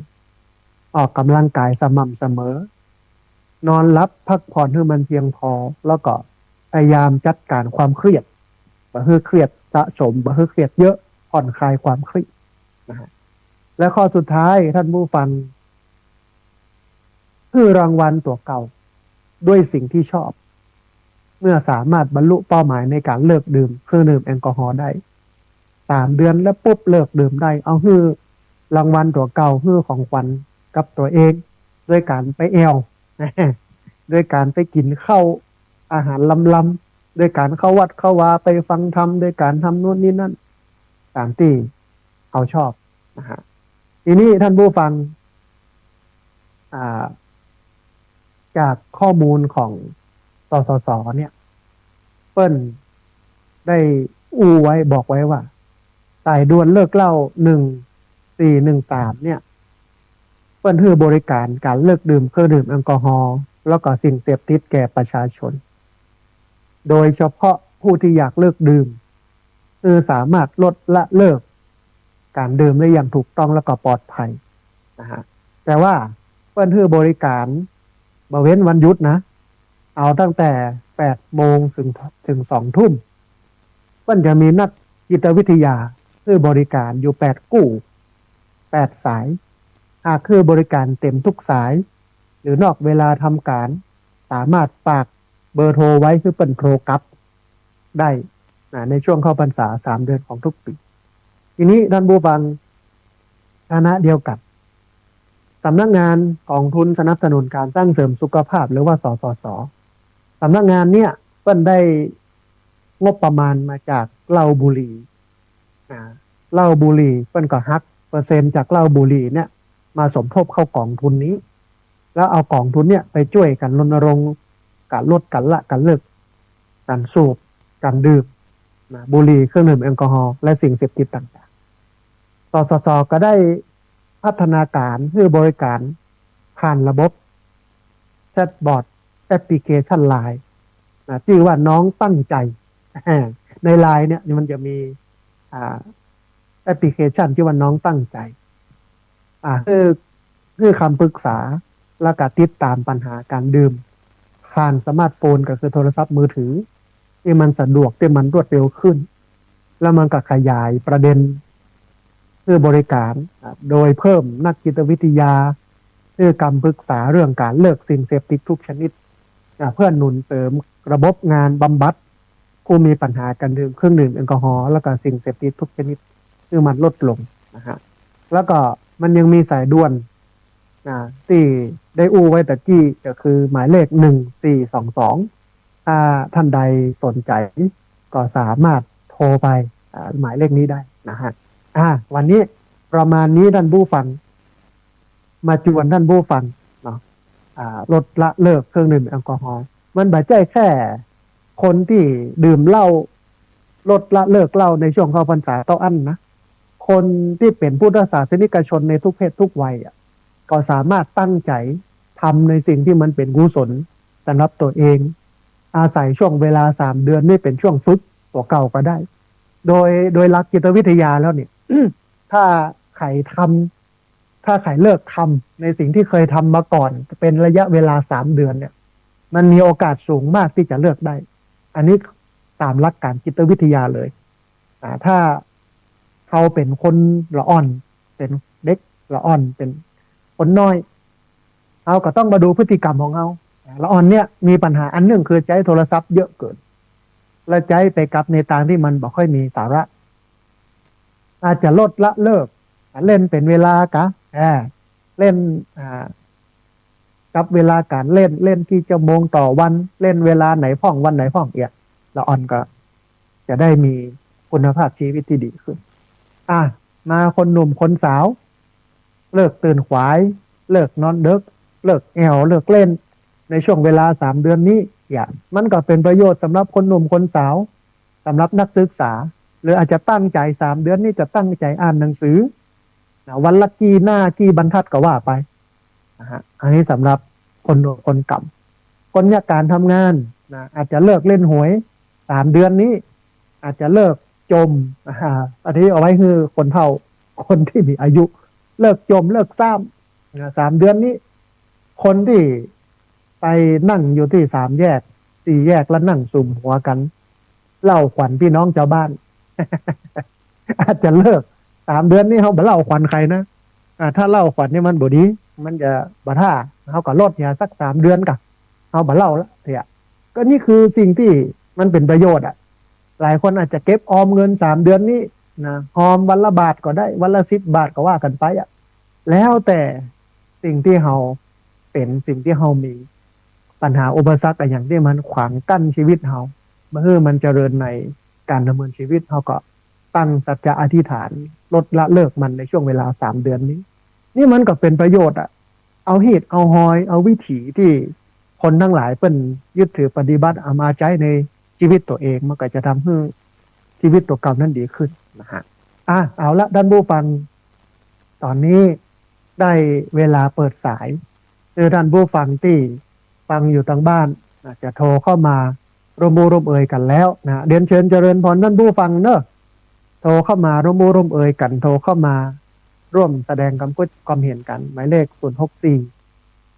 ออกกำลังกายสม่ำเสมอนอนหลับพักผ่อนให้มันเพียงพอแล้วก็พยายามจัดการความเครียดบ่ให้เครียดสะสมบ่ให้เครียดเยอะผ่อนคลายความเครียดนะฮะและข้อสุดท้ายท่านผู้ฟังคือรางวัลตัวเก่าด้วยสิ่งที่ชอบเมื่อสามารถบรรลุเป้าหมายในการเลิกดื่มเครื่องดื่มแอลกอฮอล์ได้3 เดือนแล้วปุ๊บเลิกดื่มได้เอาฮื้อรางวัลตัวเก่าฮื้อของขวัญกับตัวเองด้วยการไปแอลด้วยการไปกินข้าวอาหารลำๆด้วยการเข้าวัดเข้าวาไปฟังธรรมด้วยการทำนู่นนี่นั่นตามที่เขาชอบนะฮะทีนี้ท่านผู้ฟังจากข้อมูลของสสสเนี่ยเปิ้ลได้ไว้บอกไว้ว่าสายด่วนเลิกเหล้า1413เนี่ยเปิ้ลให้บริการการเลิกดื่มเครื่องดื่มแอลกอฮอล์แล้วก็สิ่งเสพติดแก่ประชาชนโดยเฉพาะผู้ที่อยากเลิกดื่มคือสามารถลดละเลิกการดื่มได้อย่างถูกต้องและก็ปลอดภัยนะฮะแต่ว่าเปิ้ลให้บริการบ่เว้นวันหยุดนะเอาตั้งแต่8 โมงถึง2 ทุ่มเปิ้ลจะมีนักจิตวิทยาคือบริการอยู่8 สายคือบริการเต็มทุกสายหรือนอกเวลาทำการสามารถฝากเบอร์โทรไว้คือเปิ้ลโทรกลับได้ในช่วงเข้าพรรษา3 เดือนของทุกปีทีนี้ท่านผู้ฟังคณะเดียวกันสำนักงานกองทุนสนับสนุนการสร้างเสริมสุขภาพหรือว่าสสสสำนักงานเนี่ยเปิ้ลได้งบประมาณมาจากเหล้าบุหรี่เหล้าบุหรี่เปิ้ลก็หักเปอร์เซ็นต์จากเหล้าบุหรี่เนี่ยมาสมทบเข้ากองทุนนี้แล้วเอากองทุนเนี่ยไปช่วยกันรณรงค์การลดการละการเลิกการสูบการดื่มบุหรี่เครื่องดื่มแอลกอฮอล์และสิ่งเสพติดต่างๆสสสก็ได้พัฒนาการเพื่อบริการผ่านระบบแชทบอทแอปพลิเคชันไลน์ชื่อว่าน้องตั้งใจในไลน์เนี่ยมันจะมีแอปพลิเคชันที่ว่าน้องตั้งใจคือคำปรึกษาและการติดตามปัญหาการดื่มผ่านสมาร์ทโฟนก็คือโทรศัพท์มือถือที่มันสะดวกที่มันรวดเร็วขึ้นแล้วมันก็ขยายประเด็นเพื่อบริการโดยเพิ่มนักจิตวิทยาเพื่อการปรึกษาเรื่องการเลิกสิ่งเสพติดทุกชนิดเพื่อหนุนเสริมระบบงานบำบัดผู้มีปัญหาการดื่มเครื่องดื่มแอลกอฮอล์แล้วก็สิ่งเสพติดทุกชนิดคือมันลดลงนะฮะแล้วก็มันยังมีสายด่วนที่ได้ไว้ตะกี้ก็คือหมายเลข1422ถ้าท่านใดสนใจก็สามารถโทรไปหมายเลขนี้ได้นะฮะวันนี้ประมาณนี้ท่านผู้ฟัง มาจวนท่านผู้ฟังเนาะลดละเลิกเครื่องดื่มแอลกอฮอล์มันไม่ใช่แค่คนที่ดื่มเหล้าลดละเลิกเหล้าในช่วงเข้าพรรษาเท่าอันนะคนที่เป็นพุทธศาสนิกชนในทุกเพศทุกวัยก็สามารถตั้งใจทำในสิ่งที่มันเป็นกุศลสำหรับตัวเองอาศัยช่วงเวลา3 เดือนนี่เป็นช่วงฝึกตัวเก่าก็ได้โดยหลักจิตวิทยาแล้วเนี่ย ถ้าใครทำถ้าใครเลิกทำในสิ่งที่เคยทำมาก่อนเป็นระยะเวลา3 เดือนเนี่ยมันมีโอกาสสูงมากที่จะเลิกได้ อันนี้ตามหลักการจิตวิทยาเลยถ้าเขาเป็นคนละอ่อนเป็นเด็กละอ่อนเป็นคนน้อยเขาก็ต้องมาดูพฤติกรรมของเขาละอ่อนเนี่ยมีปัญหาอันหนึ่งคือใช้โทรศัพท์เยอะเกินและใช้ไปกับในทางที่มันบ่ค่อยมีสาระอาจจะลดละเลิกเล่นเป็นเวลากะเล่นกับเวลาการเล่นกี่ชั่วโมงต่อวันเล่นเวลาไหนพ่องวันไหนพ่องละอ่อนก็จะได้มีคุณภาพชีวิตที่ดีขึ้นมาคนหนุ่มคนสาวเลิกตื่นขวายเลิกนอนดึกเลิกแอวเลิกเล่นในช่วงเวลา3 เดือนนี้มันก็เป็นประโยชน์สำหรับคนหนุ่มคนสาวสำหรับนักศึกษาหรืออาจจะตั้งใจ3 เดือนนี้จะตั้งใจอ่านหนังสือวันละกี่หน้ากี่บรรทัดก็ว่าไปอันนี้สำหรับคนหนุ่มคนเก่าคนอยากการทำงานอาจจะเลิกเล่นหวย3 เดือนนี้อาจจะเลิกจมอันนี้เอาไว้คือคนเฒ่าคนที่มีอายุเลิกจมเลิกซ้ำ3 เดือนนี้คนที่ไปนั่งอยู่ที่3 แยก 4 แยกแล้วนั่งสุมหัวกันเล่าขวัญพี่น้องชาวบ้าน อาจจะเลิก3 เดือนนี้เขาบ่เล่าขวัญใครนะถ้าเล่าขวัญนี่มันบ่ดีมันจะบ่ท่าเขาก็ลดยาสัก3 เดือนกันเขาบ่เล่าละเถอะก็นี่คือสิ่งที่มันเป็นประโยชน์หลายคนอาจจะเก็บออมเงิน3 เดือนนี้นะออมวันละบาทก็ได้วันละ10 บาทก็ว่ากันไปแล้วแต่สิ่งที่เราเป็นสิ่งที่เรามีปัญหาอุปสรรคอย่างที่มันขวางกั้นชีวิตเราเมื่อมันเจริญในการดำเนินชีวิตเราก็ตั้งสัจจะอธิษฐานลดละเลิกมันในช่วงเวลา3 เดือนนี้นี่มันก็เป็นประโยชน์เอาเหตุเอาหอยเอาวิถีที่คนทั้งหลายเป็นยึดถือปฏิบัติเอามาใช้ในชีวิตตัวเองมันก็จะทำให้ชีวิตตัวเก่านั้นดีขึ้นนะฮะเอาละด้านผู้ฟังตอนนี้ได้เวลาเปิดสายด้านผู้ฟังที่ฟังอยู่ทางบ้านจะโทรเข้ามาร่วมเอ่ยกันแล้วนะเรียนเชิญเจริญพรท่านผู้ฟังเนอะโทรเข้ามาร่วมเอ่ยกันโทรเข้ามาร่วมแสดงความเห็นกันหมายเลข064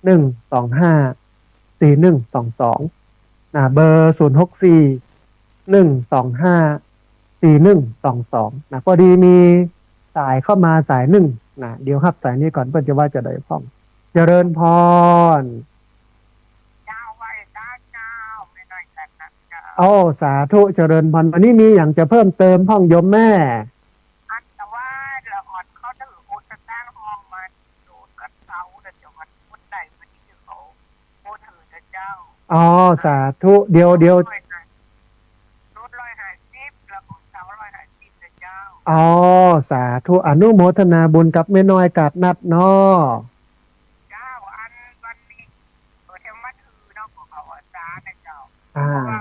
125 4122เบอร์064 125 4122พอดีมีสายเข้ามาสายหนึ่งเดี๋ยวครับสายนี้ก่อนเพื่อจะว่าจะได้พ้องเจริญพรสาธุเจริญพรวันนี้มีอย่างจะเพิ่มเติมพ่องโยมแม่แต่ว่าละอ่อนเขาถือโอจะตั้งห้องมาโดนกับเขาแต่จังหวัดพุทธใดมันที่เขาโอถือเจ้าสาธุเดียวรถ150แล้วของเขา150เจ้าสาธุอนุโมทนาบุญกับแม่น้อยกาดนัดเนาะเจ้าอันวันนี้เทวมาถือเนาะของเขาอาจารย์นะเจ้าเพราะว่า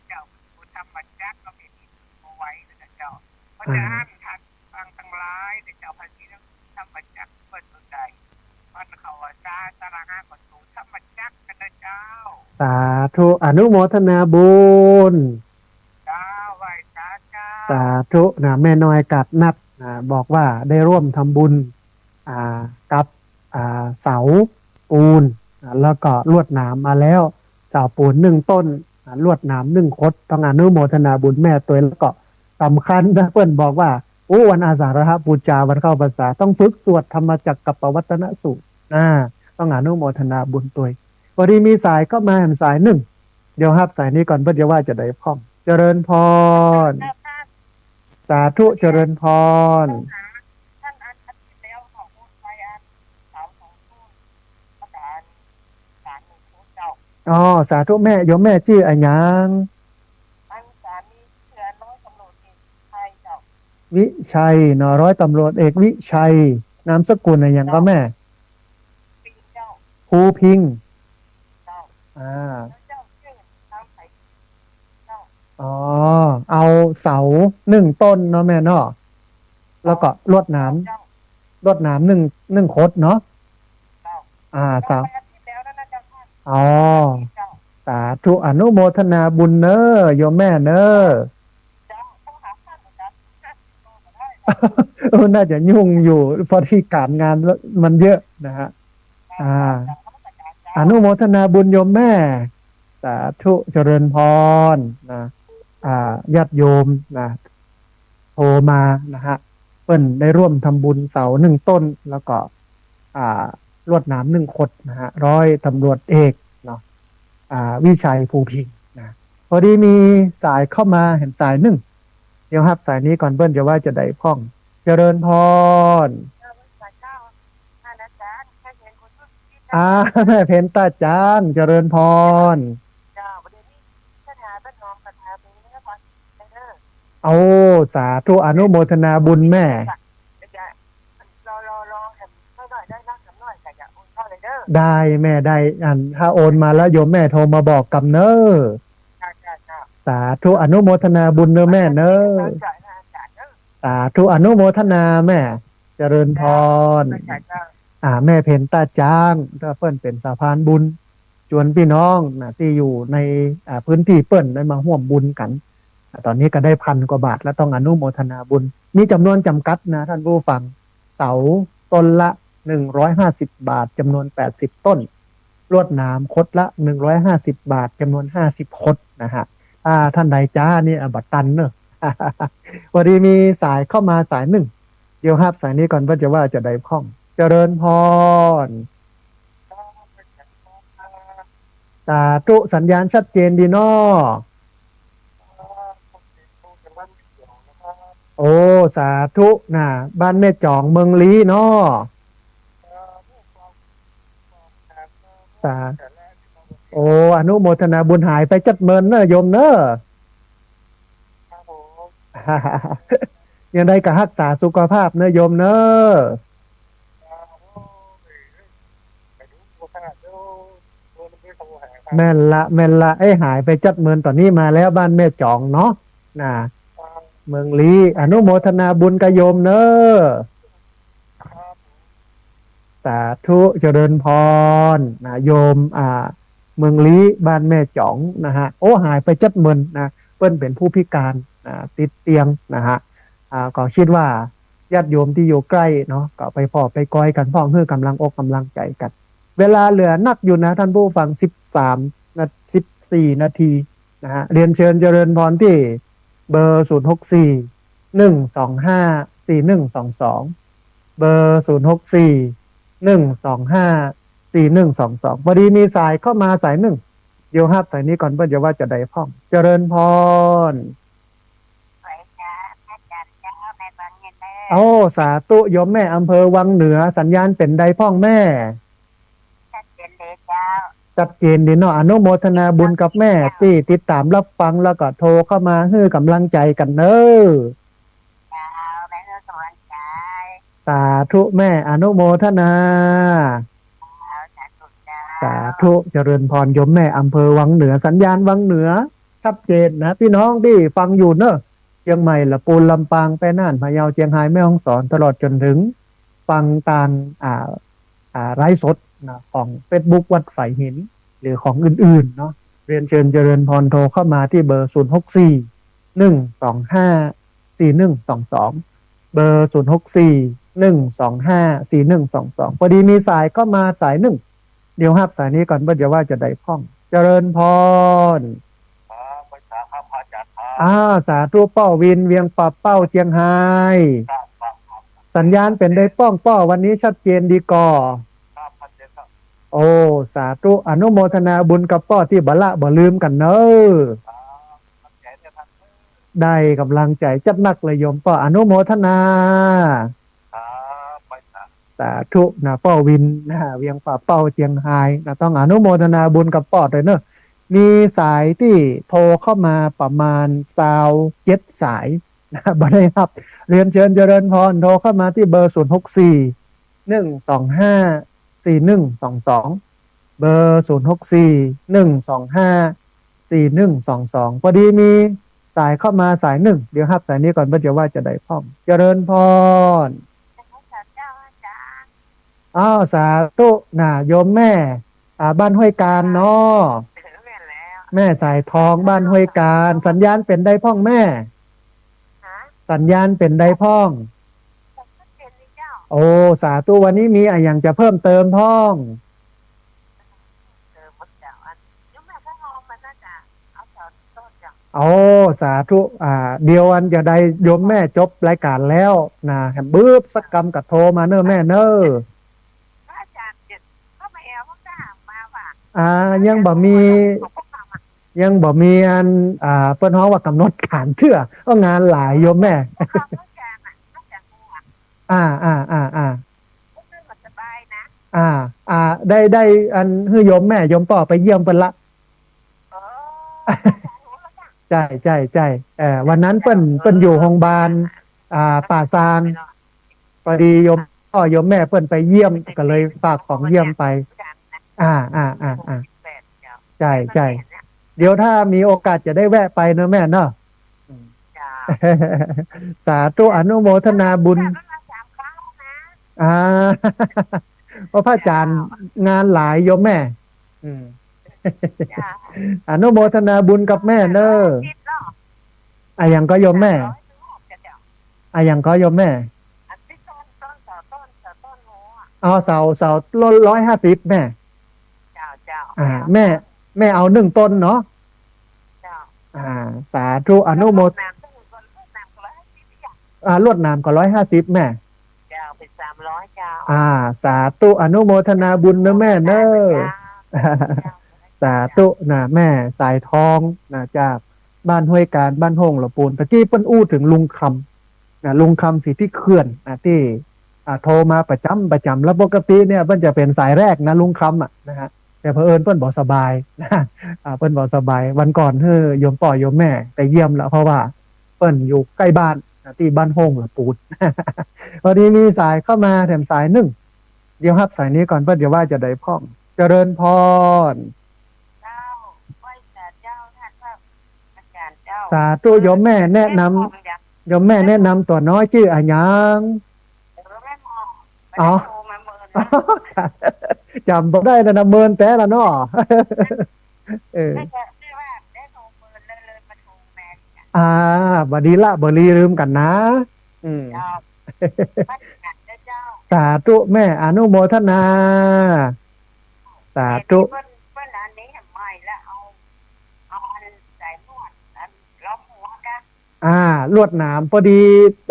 เจ้าคุณทำบัญญัติก็เป็นเอาไว้นะเจ้าเพราะฉะนั้นท่านฟังทั้งหลายเจ้าพระที่ทำบัญญัติเปิดตัวใจมันเขาอาจารย์ตารางห้าประตูทำบัญญัติกันนะเจ้าสาธุอนุโมทนาบุญสาธุแม่น้อยกาดนัดบอกว่าได้ร่วมทำบุญกับเสาปูนแล้วก็ลวดหนามมาแล้วเสาปูน1 ต้นลวดหนาม1 คดต้องอนุโมทนาบุญแม่ตัวแล้วก็สำคัญนะเพื่อนบอกว่าวันอาสาฬหบูชาวันเข้าพรรษาต้องฝึกสวดธรรมจักรกับปวัตนสูตรต้องอนุโมทนาบุญตัวพอดีมีสายก็มาสายหนึ่งเดี๋ยวครับสายนี้ก่อนเพื่อจะว่าจะได้พ้องเจริญพรสาธุเจริญพรท่านอันที่แล้วของผู้ชายสาวของผู้ประกาศสารหนึ่งผู้เจ้าสาธุแม่โยมแม่ชื่ออะไรยังอันสามีเชื่อร้อยตำรวจเอกไทยเจ้าวิชัยร้อยตำรวจเอกวิชัยนามสกุลอะไรยังก็แม่ ภูพิงเจ้าอ่าแล้วเจ้าชื่อทางไหนเจ้าอ๋อเอาเสา1 ต้นเนาะแม่เนาะแล้วก็ลวดหนามเจ้าลวดหนามหนึ่งคดเนาะเจ้าเสาไปอาทิตย์แล้วนะเจ้าท่านอ๋อเจ้าสาธุอนุโมทนาบุญเนอโยมแม่เนอ เจ้าต้องหาท่านเหมือนกันโตมาได้ น่าจะยุ่งอยู่เพราะที่การงานมันเยอะนะฮะเจ้าอ่าเจ้าเจ้าเขาต้องการเจ้าอนุโมทนาบุญโยมแม่สาธุเจริญพรนะญาติโยมนะโทรมานะฮะเปิ้นได้ร่วมทำบุญเสา1 ต้นแล้วก็อ่าลวดหนาม1 ขดนะฮะ100 ตำรวจเอกเนาะวิชัยภูพิงค์นะพอดีมีสายเข้ามาเห็นสายหนึ่งเดี๋ยวครับสายนี้ก่อนเบิ้ลจะว่าจะได้พ้องเจริญพร เจ้าไม่ใช่เจ้าท่านอาจารย์แค่เห็นคนทุกที่อ่า เจ้า แม่เพนตาจานเจริญพรเจ้าประเดี๋ยวนี้ปัญหาบ้านน้องปัญหาเป็นเรื่องความเด้อเอาสาธุอนุโมทนาบุญแม่ จะรอเห็นเท่าหน่อยได้นักสำหน่อยแต่อย่าโอนเข้าเลยเด้อได้แม่ได้ถ้าโอนมาแล้วโยมแม่โทรมาบอกกับเนอจ้าสาธุอนุโมทนาบุญเนอแม่เนอจ่ายนะจ่ายเด้อสาธุอนุโมทนาแม่เจริญพรจ่ายเจ้าแม่เพนตาจางถ้าเปิ้นเป็นสะพานบุญชวนพี่น้องนะที่อยู่ในพื้นที่เปิ้นได้มาร่วมบุญกันตอนนี้ก็ได้1,000 กว่าบาทแล้วต้องอนุโมทนาบุญมีจำนวนจำกัดนะท่านผู้ฟังเสาต้นละ150 บาทจำนวน80 ต้นลวดหนามคดละ150 บาทจำนวน50 คดนะฮะท่านใดจ้านี่บัตรตันเนอะ วันนี้มีสายเข้ามาสายหนึ่งเดี๋ยวครับสายนี้ก่อนว่าจะได้ข้องเจริญพรสาธุสัญญาณชัดเจนดีเนาะโอ้สาธุนะบ้านแม่จองเมืองลีเนาะสาโอ้อนุโมทนาบุญหายไปจัดเมินเนอะโยมเนอะ ยังได้ก็รักษาสุขภาพเนอะโยมเนอะแม่นละหายไปจัดเมินตอนนี้มาแล้วบ้านแม่จองเนาะนะเมืองลีอนุโมทนาบุญกับโยมเนอะสาธุเจริญพรนะโยมเมืองลีบ้านแม่จองนะฮะโอ้หายไปจัดเมินนะเปิ้นเป็นผู้พิการติดเตียงนะฮะก็คิดว่าญาติโยมที่อยู่ใกล้เนาะก็ไปพอไปกอยกันพ้องเพื่อกำลังอกกำลังใจกันเวลาเหลือนักอยู่นะท่านผู้ฟัง14 นาทีนะฮะเรียนเชิญเจริญพรที่เบอร์0641254122เบอร์0641254122พอดีมีสายเข้ามาสายหนึ่งเดี๋ยวครับสายนี้ก่อนเพื่อจะว่าจะได้พ้องเจริญพรโอ้สาธุโยมแม่อำเภอวังเหนือสัญญาณเป็นใดพ้องแม่ชัดเจนเลยเจ้าชัดเจนดีเนาะอนุโมทนาบุญกับแม่ที่ติดตามรับฟังแล้วก็โทรเข้ามาให้กำลังใจกันเนอะเจ้าแม่กำลังใจสาธุแม่อนุโมทนาสาธุเจริญพรโยมแม่อำเภอวังเหนือสัญญาณวังเหนือชัดเจนนะพี่น้องที่ฟังอยู่เนอะเชียงใหม่ละปูนลำปางไปน่านพะเยาเชียงรายแม่ฮ่องสอนตลอดจนถึงฟังตามไลฟ์สดนะของ Facebook วัดฝ่ายหินหรือของอื่นๆเนาะเรียนเชิญเจริญพรโทรเข้ามาที่เบอร์0641254122เบอร์0641254122พอดีมีสายเข้ามาสายหนึ่งเดี๋ยวครับสายนี้ก่อนเดี๋ยวว่าจะได้พ้องเจริญพรสาธุป้อวินเวียงป่าเป้าเชียงไฮ้สัญญาณเป็นได้ป้องป้อวันนี้ชัดเจนดีก่อโอ้สาธุอนุโมทนาบุญกับป้อที่บละบ่ลืมกันเนอะได้กำลังใจจัดนักเลยโยมป้ออนุโมทนาสาธุนะป้อวินนะเวียงป่าเป้าเชียงไฮ้นะต้องอนุโมทนาบุญกับป้อด้วยเนอะมีสายที่โทรเข้ามาประมาณ27 สายนะบ่ได้ครับเรียนเชิญเจริญพรโทรเข้ามาที่เบอร์0641254122 เบอร์0641254122พอดีมีสายเข้ามาสายหนึ่งเดี๋ยวครับสายนี้ก่อนเพื่อจะว่าจะได้พร้อมเจริญพรอ้าวสาธุน่ะโยมแม่บ้านห้วยการเนาะแม่สายทองบ้านห้วยการสัญญาณเป็นได้พ่องแม่สัญญาณเป็นได้พ่องโอ้สาธุวันนี้มีอะไรอย่างจะเพิ่มเติมพ่องโอ้สาธุเดียวอันจะได้โยมแม่จบรายการแล้วนะแฮมบื้บสักกรรมกับโทรมาเนอะแม่เนอะยังบ่มียังบ่มีอันเปิ้นฮ้องว่ากำหนดการเชื่อก็งานหลายโยมแม่อ่าอ่าอ่าอ่าได้อันฮือโยมแม่โยมป่อไปเยี่ยมเปิ้นละใช่ใช่ใช่วันนั้นเปิ้นอยู่โรงพยาบาลป่าซางพอดีโยมพ่อโยมแม่เปิ้นไปเยี่ยมก็เลยฝากของเยี่ยมไปใช่ใช่เดี๋ยวถ้ามีโอกาสจะได้แวะไปเนอะแม่เนอะสาธุอนุโมทนาบุญอ่าเพราะพระอาจารย์งานหลายโยมแม่อนุโมทนาบุญกับแม่เนอะอย่างก็โยมแม่อย่างก็โยมแม่เสาต้น150แม่แม่เอา1 ต้นเนาะสาธุอนุโมทลวดน้ำก็150แม่เป็น300สาธุอนุโมทนาบุญนะแม่เนอะสาธุนะแม่สายทองนะจากบ้านห้วยการบ้านห้องหลวปูนตะกี้เปิ้นอู้ถึงลุงคำนะลุงคำสิที่เขื่อนที่โทรมาประจำแล้วปกติเนี่ยเปิ้นจะเป็นสายแรกนะลุงคำนะฮะแต่เผอิญเปิ้นบอกสบายนะเปิ้นบอกสบายวันก่อนโยมป่อโยมแม่ไปเยี่ยมแล้วเพราะว่าเปิ้นอยู่ใกล้บ้านที่บ้านห้องหลวปูนพอดีมีสายเข้ามาแถมสายหนึ่งเดี๋ยวครับสายนี้ก่อนเพื่อเดี๋ยวว่าจะได้พ่องเจริญพรสาธุโยมแม่แนะนำโยมแม่แนะนำตัวน้อยชื่ออะไรยังอ๋อจำบ่ได้แล้วนะเมินแต่ละเนาะบัดดีละบ่ลืมกันนะสาธุแม่อนุโมทนาสาธุลวดหนามพอดี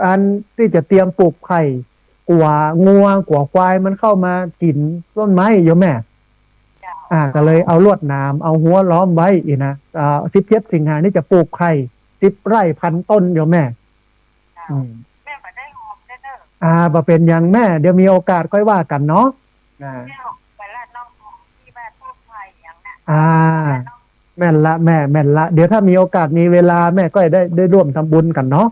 อันที่จะเตรียมปลูกไข่กลัวงัวกลัวควายมันเข้ามากินต้นไม้โยมแม่ก็เลยเอาลวดหนามเอาหัวล้อมไว้อีกนะ17 สิงหานี่จะปลูกไข่10 ไร่1,000 ต้นโยมแม่แม่มาได้หอมได้เด้อบ่เป็นอย่างแม่เดี๋ยวมีโอกาสค่อยว่ากันเนาะไปละน้องที่บ้านปลูกไข่อย่างน่ะแม่นละแม่นละเดี๋ยวถ้ามีโอกาสมีเวลาแม่ก็ได้ร่วมทำบุญกันเนาะ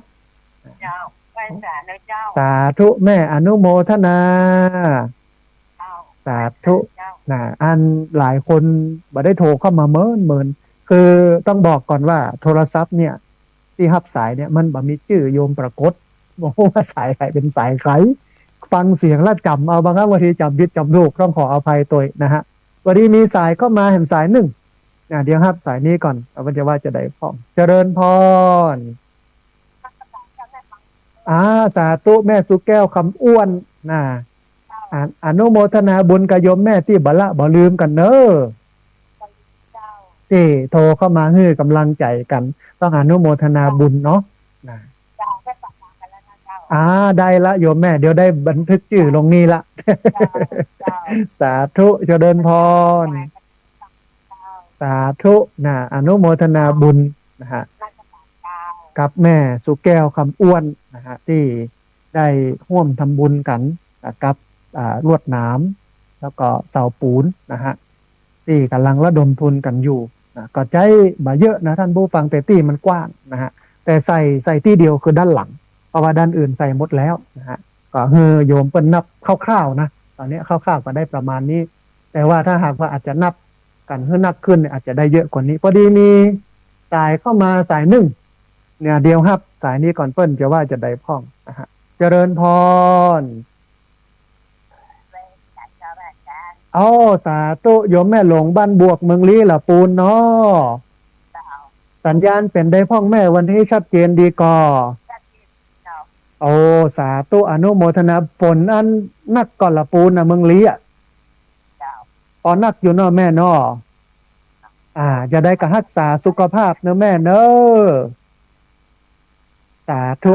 สาธุแม่อนุโมทนาสาธุอันหลายคนบ่ได้โทรเข้ามาเมินคือต้องบอกก่อนว่าโทรศัพท์เนี่ยที่รับสายเนี่ยมันบ่มีชื่อโยมปรากฏบอกว่าสายใครเป็นสายใครฟังเสียงแล้วจำเอาบางครั้งบางทีจำผิดจำถูกต้องขออภัยตัวนะฮะวันนี้มีสายเข้ามาเห็นสายหนึ่งเดี๋ยวครับสายนี้ก่อนเอาจะว่าจะได้พร้อมเจริญพรสาธุแม่สุแก้วคำอ้วนอนุโมทนาบุญกับโยมแม่ที่บ่ลืมกันเนอะที่โทรเข้ามาให้กำลังใจกันต้องอนุโมทนาบุญเนาะได้ละโยมแม่เดี๋ยวได้บันทึกชื่อลงนี้ละสาธุเจริญพรสาธุอนุโมทนาบุญนะฮะกับแม่สุแก้วคำอ้วนนะฮะที่ได้ร่วมทำบุญกันกับลวดหนามแล้วก็เสาปูนนะฮะที่กำลังระดมทุนกันอยู่ก็ใจมาเยอะนะท่านผู้ฟังแต่ที่มันกว้างนะฮะแต่ใส่ที่เดียวคือด้านหลังเพราะว่าด้านอื่นใส่หมดแล้วนะฮะก็โยมเปิ้นนับคร่าวๆนะตอนนี้คร่าวๆก็ได้ประมาณนี้ แต่ว่าถ้าหากว่าอาจจะนับกันให้นักขึ้นเนี่ยอาจจะได้เยอะกว่านี้พอดีมีสายเข้ามาสายหนึ่งเนี่ยเดียวครับสายนี้ก่อนเปิ้ลจะว่าจะได้พ่องนะฮะเจริญพรเอาสาธุโยมแม่หลงบ้านบวกเมืองลี้ละปูนเนาะสัญญาณเป็นได้พ่องแม่วันที่ชัดเจนดีก่อโอ้สาธุอนุโมทนาฝนอันนักก่อนละปูนนะเมืองลี้อ่ะพอนักอยู่เนาะแม่เนาะจะได้กระรักษาสุขภาพเนอะแม่เนอะสาธุ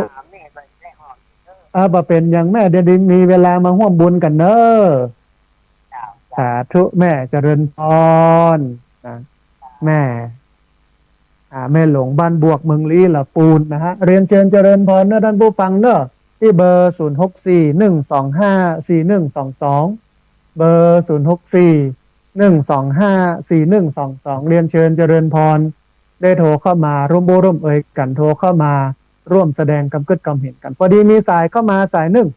บ่เป็นอย่างแม่เดี๋ยวนี้มีเวลามาร่วมบุญกันเนอะสาธุแม่เจริญพรนะแม่แม่หลงบ้านบวกเมืองลี้ละปูนนะฮะเรียนเชิญเจริญพรเนอะท่านผู้ฟังเนอะที่เบอร์0641254122เบอร์0641254122เรียนเชิญเจริญพรได้โทรเข้ามาร่วมโบร่วมเอ่ยกันโทรเข้ามาร่วมแสดงกำกึดกำเห็นกันพอดีมีสายเข้ามาสายหนึ่ง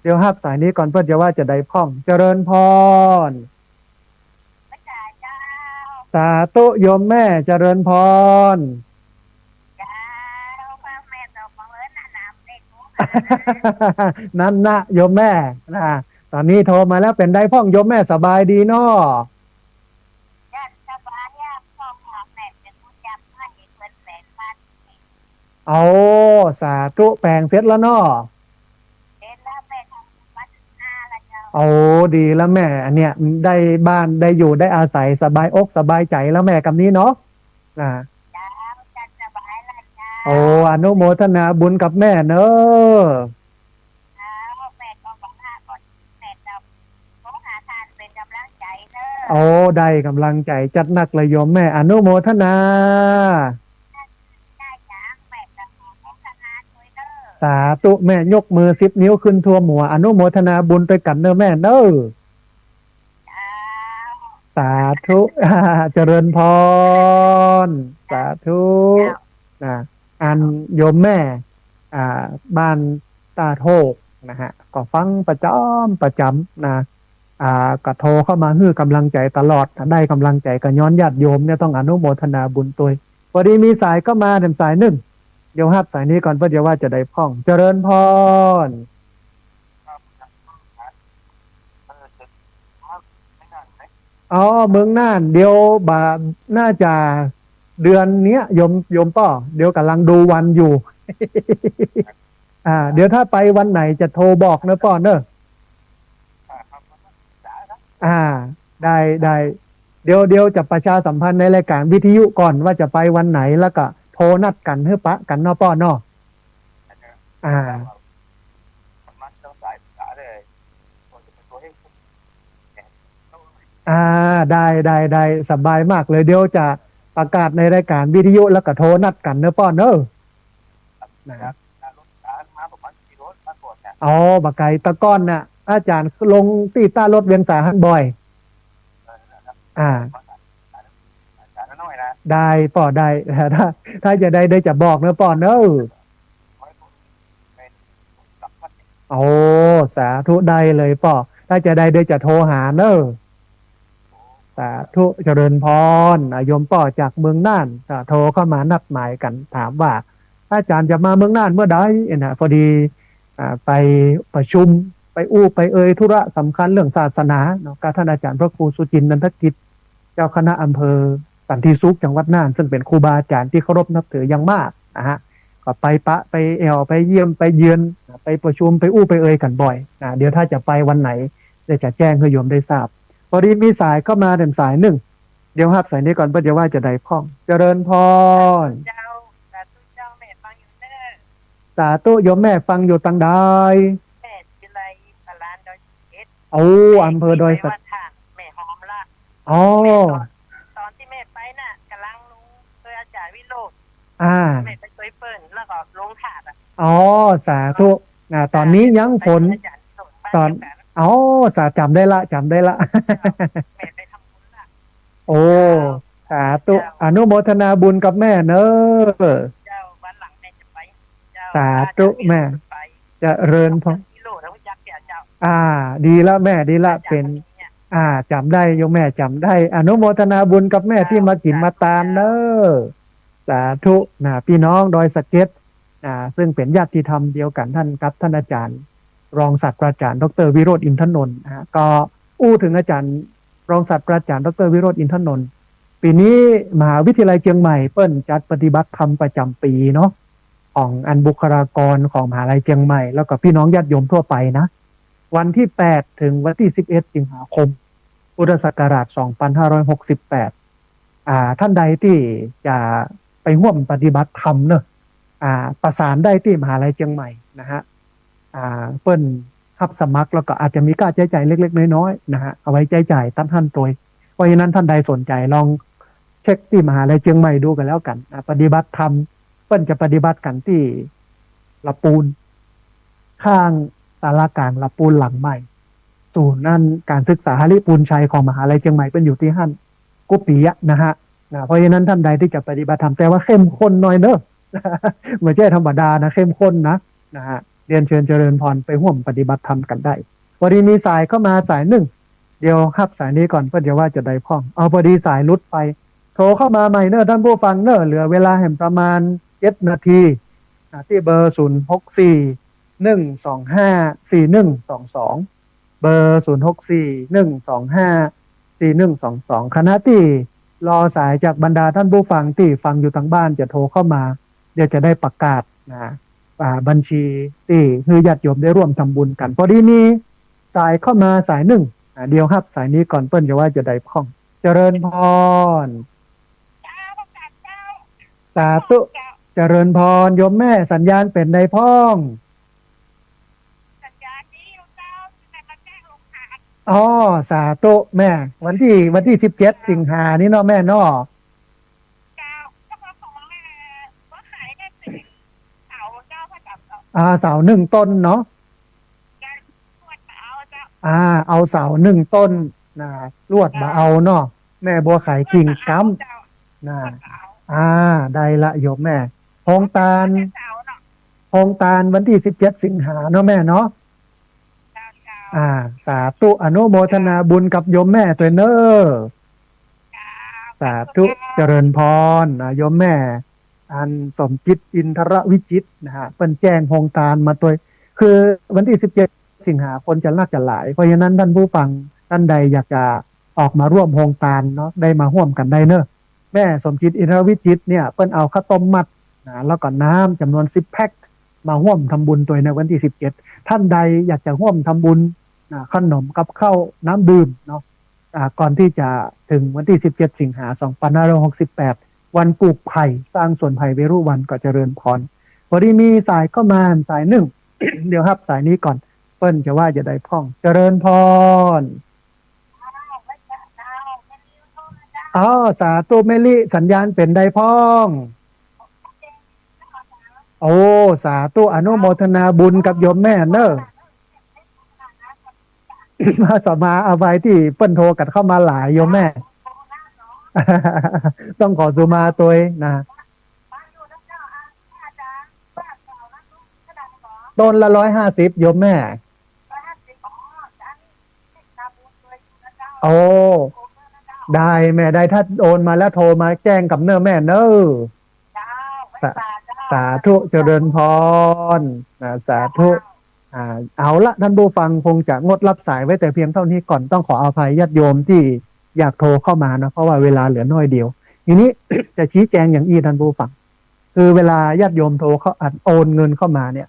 เดี๋ยวฮับสายนี้ก่อนเพื่อจะว่าจะได้พ่องเจริญพรสาธุโยมแม่เจริญพรนั่นนะโยมแม่นะตอนนี้โทรมาแล้วเป็นได้พ่องโยมแม่สบายดีเนาะเอาสาธุแปลงเสร็จแล้วเนาะโอ้ดีแล้วแม่อันเนี้ยได้บ้านได้อยู่ได้อาศัยสบายอกสบายใจแล้วแม่กับนี้เนาะโอ้อนุโมทนาบุญกับแม่เนอะโอ้ได้กำลังใจจัดหนักเลยโยมแม่อนุโมทนาสาธุแม่ยกมือ10 นิ้วขึ้นทั่วหัวอนุโมทนาบุญไปกันเนอะแม่เนอะสาธุเจริญพรสาธุนะอันโยมแม่บ้านตาโทกนะฮะก็ฟังประจำนะก็โทรเข้ามาฮื้อกำลังใจตลอดได้กำลังใจก็ย้อนญาติโยมเนี่ยต้องอนุโมทนาบุญตัวพอดีมีสายก็มาเต็มสายหนึ่งเดี๋ยวฮับสายนี้ก่อนเพื่อจะว่าจะได้พ่องเจริญพรอ๋อเมืองน่านเดี๋ยวน่าจะเดือนเนี้ยโยมป้อเดี๋ยวกำลังดูวันอยู่ เดี๋ยวถ้าไปวันไหนจะโทรบอกนะป้อเนอะได้เดี๋ยวจะประชาสัมพันธ์ในรายการวิทยุก่อนว่าจะไปวันไหนแล้วก็โทรนัดกันเพื่อปะกันเนาะป้อเนาะได้สบายมากเลยเดี๋ยวจะประกาศในรายการวิทยุแล้วก็โทรนัดกันเนอะป้อเนอะนะครับอ๋อบักไก่ตะก้อนน่ะอาจารย์ลงตีต้ารถเวียงสาหันบ่อยได้ป้อได้ถ้าจะได้จะบอกเนอะป้อเนอะโอ้สาธุได้เลยป้อถ้าจะได้จะโทรหาเนอะสาธุเจริญพรโยมป้อจากเมืองน่านโทรเข้ามานัดหมายกันถามว่าอาจารย์จะมาเมืองน่านเมื่อใดนะพอดีไปประชุมไปไปธุระสำคัญเรื่องศาสนาเนาะกับท่านอาจารย์พระครูสุจินต์นันทกิจเจ้าคณะอำเภอสันติสุขจังหวัดน่านซึ่งเป็นครูบาอาจารย์ที่เคารพนับถืออย่างมากนะฮะก็ไปไปไปเยี่ยมไปเยือนไปประชุมไปไปกันบ่อยนะเดี๋ยวถ้าจะไปวันไหนเดี๋ยวจะแจ้งให้โยมได้ทราบพอดีมีสายเข้ามาเต็มสายหนึ่งเดี๋ยวฮับสายนี้ก่อนเพื่อจะว่าจะได้พ่องเจริญพรสาธุโยมแม่ฟังอยู่ตังใดเอาอำเภอดอยสักแม่หอมละอ๋อตอนที่แม่ไปน่ะกำลังลุงเคยอาจารย์วิโรจน์แม่ไปเคยเปิ้ลแล้วก็ลงถาดอ๋อสาธุตอนนี้ยังฝนตอนสาจำได้ละแม่ไปทำบุญละโอ้สาธุอนุโมทนาบุญกับแม่เนอะเจ้าวันหลังแม่จะไปสาธุแม่จะเริญพรดีแล้วแม่ดีละเป็น จำได้โยมแม่จำได้อนุโมทนาบุญกับแม่ที่มากินมาตามเนอะสาธุนะพี่น้องดอยสะเก็ดซึ่งเป็นญาติธรรมเดียวกันท่านครับท่านอาจารย์รองศาสตราจารย์ดรวิโรจน์อินทนนท์ก็อู้ถึงอาจารย์รองศาสตราจารย์ดรวิโรจน์อินทนนท์ปีนี้มหาวิทยาลัยเชียงใหม่เปิ้ลจัดปฏิบัติธรรมประจำปีเนาะของอันบุคลากรของมหาวิทยาลัยเชียงใหม่แล้วก็พี่น้องญาติโยมทั่วไปนะวันที่8ถึงวันที่11สิงหาคมพุทธศักราช2568ท่านใดที่จะไปร่วมปฏิบัติธรรมเนอะประสานได้ที่มหาลัยเชียงใหม่นะฮะเปิ้ลรับสมัครแล้วก็อาจจะมีค่าใช้จ่ายเล็กๆน้อยๆนะฮะเอาไว้ใช้จ่ายท่านโดยเพราะฉะนั้นท่านใดสนใจลองเช็คที่มหาลัยเชียงใหม่ดูกันแล้วกันปฏิบัติธรรมเปิ้ลจะปฏิบัติกันที่ละปูนข้างศาลากลางละปูนหลังใหม่ศูนย์นั่นการศึกษาฮาริปูนชัยของมหาลัยเชียงใหม่เป็นอยู่ที่หั่นกุปิยะนะฮะเพราะฉะนั้นท่านใดที่จะปฏิบัติธรรมแต่ว่าเข้มข้นหน่อยเนอะไม่ใช่ธรรมดานะเข้มข้นนะฮะเรียนเชิญเจริญพรไปร่วมปฏิบัติธรรมกันได้วันนี้มีสายเข้ามาสายหนึ่งเดี๋ยวครับสายนี้ก่อนเพื่อเดี๋ยวว่าจะได้พ้องเอาพอดีสายลุดไปโทรเข้ามาใหม่เนอะท่านผู้ฟังเนอะเหลือเวลาแห่งประมาณ7 นาทีที่เบอร์0641254122เบอร์0641254122ขณะที่รอสายจากบรรดาท่านผู้ฟังที่ฟังอยู่ทางบ้านจะโทรเข้ามาเดี๋ยวจะได้ประกาศบัญชีที่คือญาติโยมได้ร่วมทำบุญกันพอดีมีสายเข้ามาสายหนึ่งเดียวครับสายนี้ก่อนเปิ้ลจะว่าจะได้พ้องเจริญพรสาธุเจริญพรโยมแม่สัญญาณเป็นใดพ้องอ๋อสาธุแม่วันที่17 สิงหานี้เนาะแม่เนาะเสาหนึ่งต้นเนาะเอาเสาหนึ่งต้นลวดมาเอาเนาะแม่บัวไข่กิ่งก้ำได้ละโยมแม่โฮงตาลวันที่17 สิงหาเนาะแม่เนาะสาธุอนุโมทนาบุญกับโยมแม่ตัวเนอสาธุเจริญพรโยมแม่อันสมจิตอินทรวิจิตนะฮะเป็นแจ้งโฮงตาลมาตัวคือวันที่17 สิงหาคนจะน่าจะหลายเพราะฉะนั้นท่านผู้ฟังท่านใดอยากจะออกมาร่วมโฮงตาลเนาะได้มาร่วมกันได้เนอะแม่สมจิตอินทรวิจิตเนี่ยเปิ้นเอาข้าวต้มมัดแล้วก็น้ำจำนวน10 แพ็คมาร่วมทำบุญตัวในวันที่17ท่านใดอยากจะร่วมทำบุญขนมกับข้าวน้ำดื่มเนาะก่อนที่จะถึงวันที่17 สิงหา2568วันปลูกไผ่สร้างสวนไผ่เวรุวันก็เจริญพรพอดีมีสายเข้ามาสายหนึ่ง เดี๋ยวครับสายนี้ก่อนเปิ้ลจะว่าจะได้พ้องเจริญพรสาธุเมลิสัญญาณเป็นได้พ้องโอ้สาธุอนุโมทนาบุญกับโยมแม่เนอะมาสมาเอาไว้ที่เปิ้ลโทรกันเข้ามาหลายโยมแม่ ต้องขอสุมาตัวนะต้นละ150โยมแม่โอ้ได้แม่ได้ถ้าโอนมาแล้วโทรมาแจ้งกับเนอแม่เนอสาธุเจริญพรสาธุเอาละท่านผู้ฟังคงจะงดรับสายไว้แต่เพียงเท่านี้ก่อนต้องขออภัยญาติโยมที่อยากโทรเข้ามานะเพราะว่าเวลาเหลือน้อยเดียวทีนี้ จะชี้แจงอย่างอีท่านผู้ฟังคือเวลาญาติโยมโทรเขาโอนเงินเข้ามาเนี่ย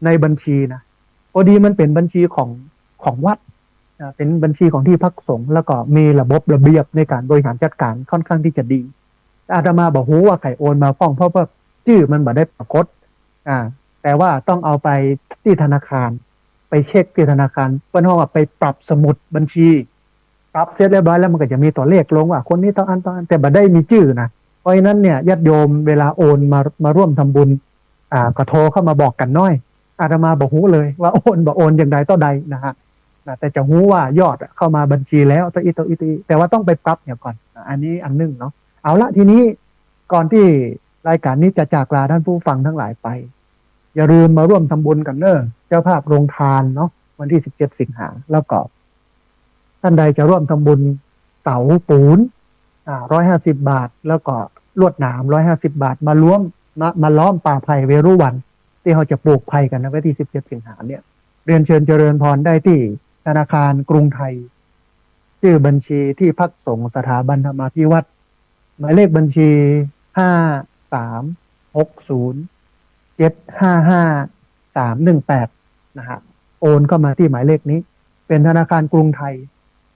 ในบัญชีนะพอดีมันเป็นบัญชีของวัดเป็นบัญชีของที่พักสงฆ์แล้วก็มีระบบระเบียบในการบริหารจัดการค่อนข้างที่จะดีอาตมาบอกหูว่าใครโอนมาฟ้องเพราะว่าชื่อมันไม่ได้ปรากฏแต่ว่าต้องเอาไปที่ธนาคารไปเช็คที่ธนาคารเพื่อนว่าไปปรับสมุดบัญชีปรับเสร็จเรียบร้อยแล้วมันก็จะมีตัวเลขลงว่าคนนี้ต้องอันแต่บ่ได้มีชื่อนะเพราะฉะนั้นเนี่ยญาติโยมเวลาโอนมาร่วมทำบุญก็โทรเข้ามาบอกกันน้อยอาตมาบอกหูเลยว่าโอนอย่างใดต่อใดนะฮะแต่จะหูว่ายอดเข้ามาบัญชีแล้วตัวอีแต่ว่าต้องไปปรับเนี่ยก่อนอันนี้อันนึงเนาะเอาละทีนี้ก่อนที่รายการนี้จะจากลาท่านผู้ฟังทั้งหลายไปอย่าลืมมาร่วมทำบุญกันเนอะเจ้าภาพโรงทานเนาะวันที่17 สิงหาแล้วก็ ท่านใดจะร่วมทำบุญเสาปูน150 บาทแล้วก็ลวดหนาม150 บาทมาล้อมป่าไผ่เวรุวันที่เขาจะปลูกไผ่กันในวันที่17 สิงหาเนี่ยเรียนเชิญเจริญพรได้ที่ธนาคารกรุงไทยชื่อบัญชีที่พักสงฆ์สถาบันธรรมาภิวัตรหมายเลขบัญชี5360755318นะฮะโอนเข้ามาที่หมายเลขนี้เป็นธนาคารกรุงไทย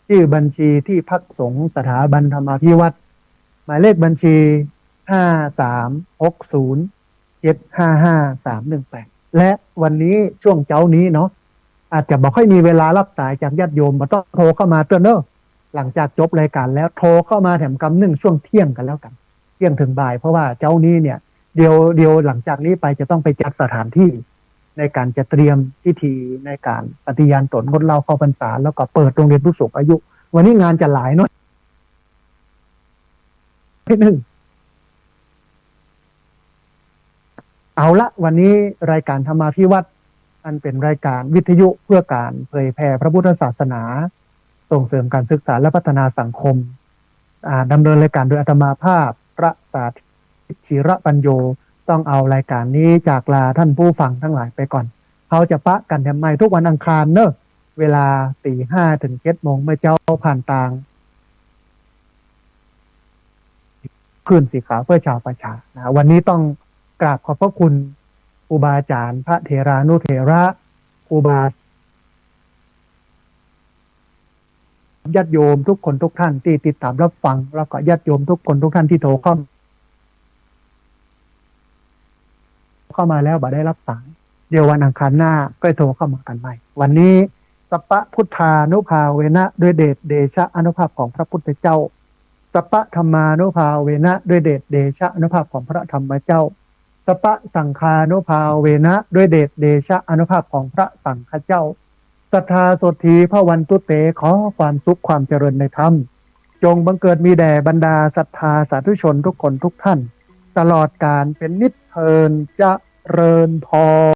ชื่อบัญชีที่พักสงฆ์สถาบันธรรมาภิวัตรหมายเลขบัญชี5360755318และวันนี้ช่วงเช้านี้เนาะอาจจะบอกค่อยมีเวลารับสายจากญาติโยมมาต้องโทรเข้ามาเตือนเนอะหลังจากจบรายการแล้วโทรเข้ามาแถมกำหนึ่งช่วงเที่ยงกันแล้วกันเที่ยงถึงบ่ายเพราะว่าเจ้านี้เนี่ยเดียวหลังจากนี้ไปจะต้องไปจัดสถานที่ในการจะเตรียมพิธีในการปฏิญาณตนงดเหล้าเข้าพรรษาแล้วก็เปิดโรงเรียนผู้สูงอายุวันนี้งานจะหลายเนาะที่หนึ่งเอาละวันนี้รายการธรรมาภิวัตรอันเป็นรายการวิทยุเพื่อการเผยแผ่พระพุทธศาสนาส่งเสริมการศึกษาและพัฒนาสังคมดำเนินรายการโดยอาตมาภาพพระสาธิตธีระปัญโยต้องเอารายการนี้จากลาท่านผู้ฟังทั้งหลายไปก่อนเขาจะปะกันทำไมทุกวันอังคารเนอะเวลา 5:00 ถึง 7:00 เมื่อเจ้าผ่านทางคลื่นสีขาวเพื่อชาวประชานะวันนี้ต้องกราบขอบพระคุณครูบาอาจารย์พระเถรานุเถระครูบาญาติโยมทุกคนทุกท่านที่ติดตามรับฟังแล้วก็ญาติโยมทุกคนทุกท่านที่โทรเข้ามาแล้วบ่ได้รับสายเดี๋ยววันอังคารหน้าก็โทรเข้ามากันใหม่วันนี้สัพพะพุทธานุภาเวนะด้วยเดชเดชะอานุภาพของพระพุทธเจ้าสัพพะธรรมานุภาเวนะด้วยเดชเดชะอานุภาพของพระธรรมเจ้าสัพพะสังฆานุภาเวนะด้วยเดชเดชะอานุภาพของพระสังฆเจ้าศรัทธาโสธีพระวันตุเตขอความสุขความเจริญในธรรมจงบังเกิดมีแด่บรรดาศรัทธาสาธุชนทุกคนทุกท่านตลอดกาลเป็นนิจเทินเจริญพร